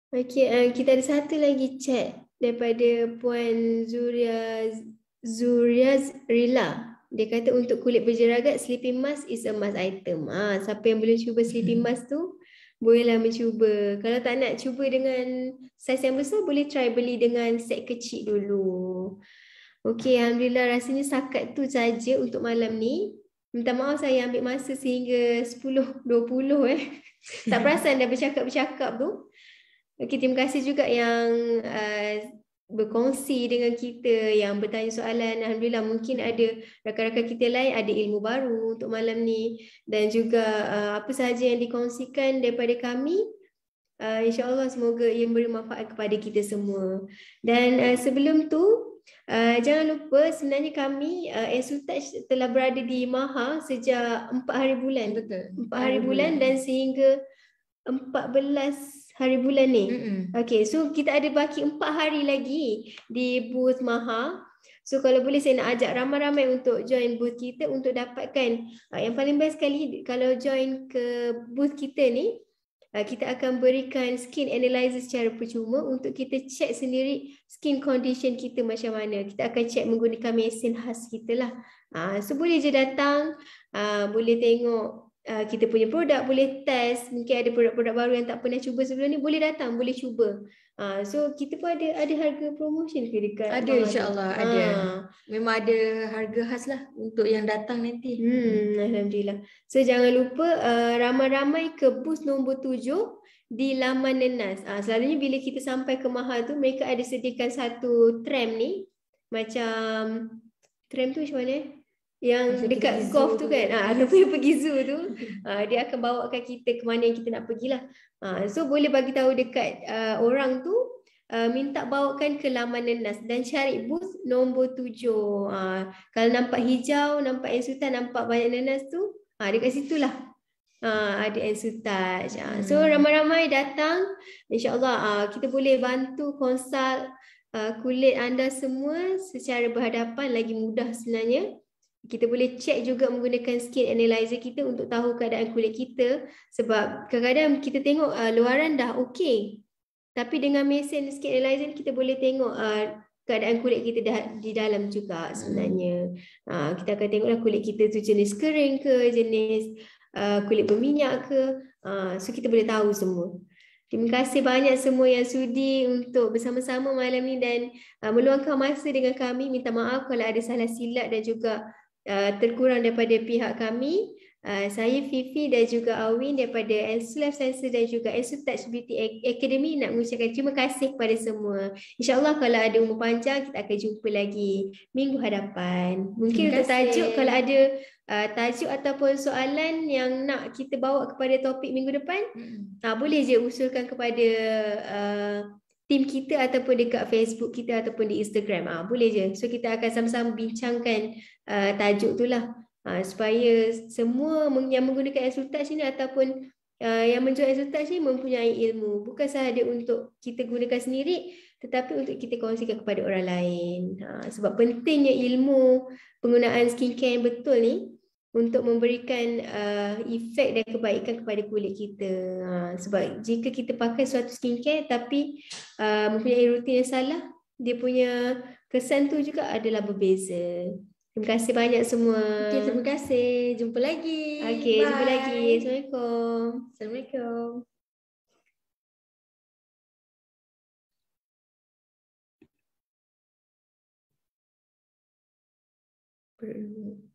[SPEAKER 1] Okey, kita ada satu lagi chat daripada Puan Zuria Rila. Dia kata untuk kulit berjeragat, sleeping mask is a must item. Siapa yang belum cuba sleeping mask tu, bolehlah mencuba. Kalau tak nak cuba dengan saiz yang besar, boleh try beli dengan set kecil dulu. Okey, Alhamdulillah rasanya setakat tu saja untuk malam ni. Minta maaf saya ambil masa sehingga 10-20 Tak perasan dah bercakap-bercakap tu. Okey, terima kasih juga yang berkongsi dengan kita, yang bertanya soalan. Alhamdulillah mungkin ada rakan-rakan kita lain ada ilmu baru untuk malam ni, dan juga apa sahaja yang dikongsikan daripada kami, insya-Allah semoga ia memberi manfaat kepada kita semua. Dan sebelum tu jangan lupa sebenarnya kami Ensultouch telah berada di Maha sejak 4 hari bulan.
[SPEAKER 2] Betul.
[SPEAKER 1] 4 hari bulan dan sehingga 14 hari bulan ni. Okay, so kita ada baki 4 hari lagi di booth Maha. So kalau boleh saya nak ajak ramai-ramai untuk join booth kita untuk dapatkan yang paling best sekali kalau join ke booth kita ni, kita akan berikan skin analyzer secara percuma untuk kita check sendiri skin condition kita macam mana. Kita akan check menggunakan mesin khas kita lah. So boleh je datang, boleh tengok kita punya produk, boleh test, mungkin ada produk-produk baru yang tak pernah cuba sebelum ni, boleh datang, boleh cuba. So kita pun ada harga promotion ke dekat?
[SPEAKER 2] Ada, insya-Allah ada. Memang ada harga khas lah untuk yang datang nanti.
[SPEAKER 1] Alhamdulillah. So jangan lupa ramai-ramai ke booth nombor 7 di laman Nenas. Selalunya bila kita sampai ke Maha tu, mereka ada sediakan satu tram ni, macam tram tu macam mana? Yang dekat golf tu kan, ataupun yang pergi zoo tu, dia akan bawakan kita ke mana yang kita nak pergilah. So boleh bagi tahu dekat orang tu, minta bawakan ke laman Nenas dan cari booth nombor 7. Kalau nampak hijau, nampak Ensultouch, nampak banyak Nenas tu, dekat situlah ada Ensultouch. So ramai-ramai datang, insya-Allah kita boleh bantu konsult kulit anda semua secara berhadapan, lagi mudah sebenarnya. Kita boleh check juga menggunakan skin analyzer kita untuk tahu keadaan kulit kita, sebab kadang-kadang kita tengok luaran dah okey, tapi dengan mesin skin analyzer kita boleh tengok keadaan kulit kita di dalam juga sebenarnya. Kita akan tengoklah kulit kita tu jenis kering ke, jenis kulit berminyak ke, so kita boleh tahu semua. Terima kasih banyak semua yang sudi untuk bersama-sama malam ni dan meluangkan masa dengan kami. Minta maaf kalau ada salah silap dan juga terkurang daripada pihak kami. Saya Fifi dan juga Awin daripada Ensulaf Sciences dan juga Ensultouch Beauty Academy nak mengucapkan terima kasih kepada semua. InsyaAllah kalau ada umur panjang kita akan jumpa lagi minggu hadapan. Mungkin untuk tajuk, kalau ada tajuk ataupun soalan yang nak kita bawa kepada topik minggu depan, boleh je usulkan kepada tim kita ataupun dekat Facebook kita ataupun di Instagram. Boleh je. So kita akan sama-sama bincangkan tajuk tu lah. Supaya semua yang menggunakan Ensultouch ni ataupun yang menjual Ensultouch ni mempunyai ilmu. Bukan sahaja untuk kita gunakan sendiri, tetapi untuk kita kongsikan kepada orang lain. Sebab pentingnya ilmu penggunaan skincare yang betul ni untuk memberikan efek dan kebaikan kepada kulit kita. Sebab jika kita pakai suatu skincare tapi mempunyai rutin yang salah, dia punya kesan tu juga adalah berbeza. Terima kasih banyak semua.
[SPEAKER 2] Okay, terima kasih. Jumpa lagi.
[SPEAKER 1] Okay, jumpa lagi.
[SPEAKER 2] Assalamualaikum. Assalamualaikum.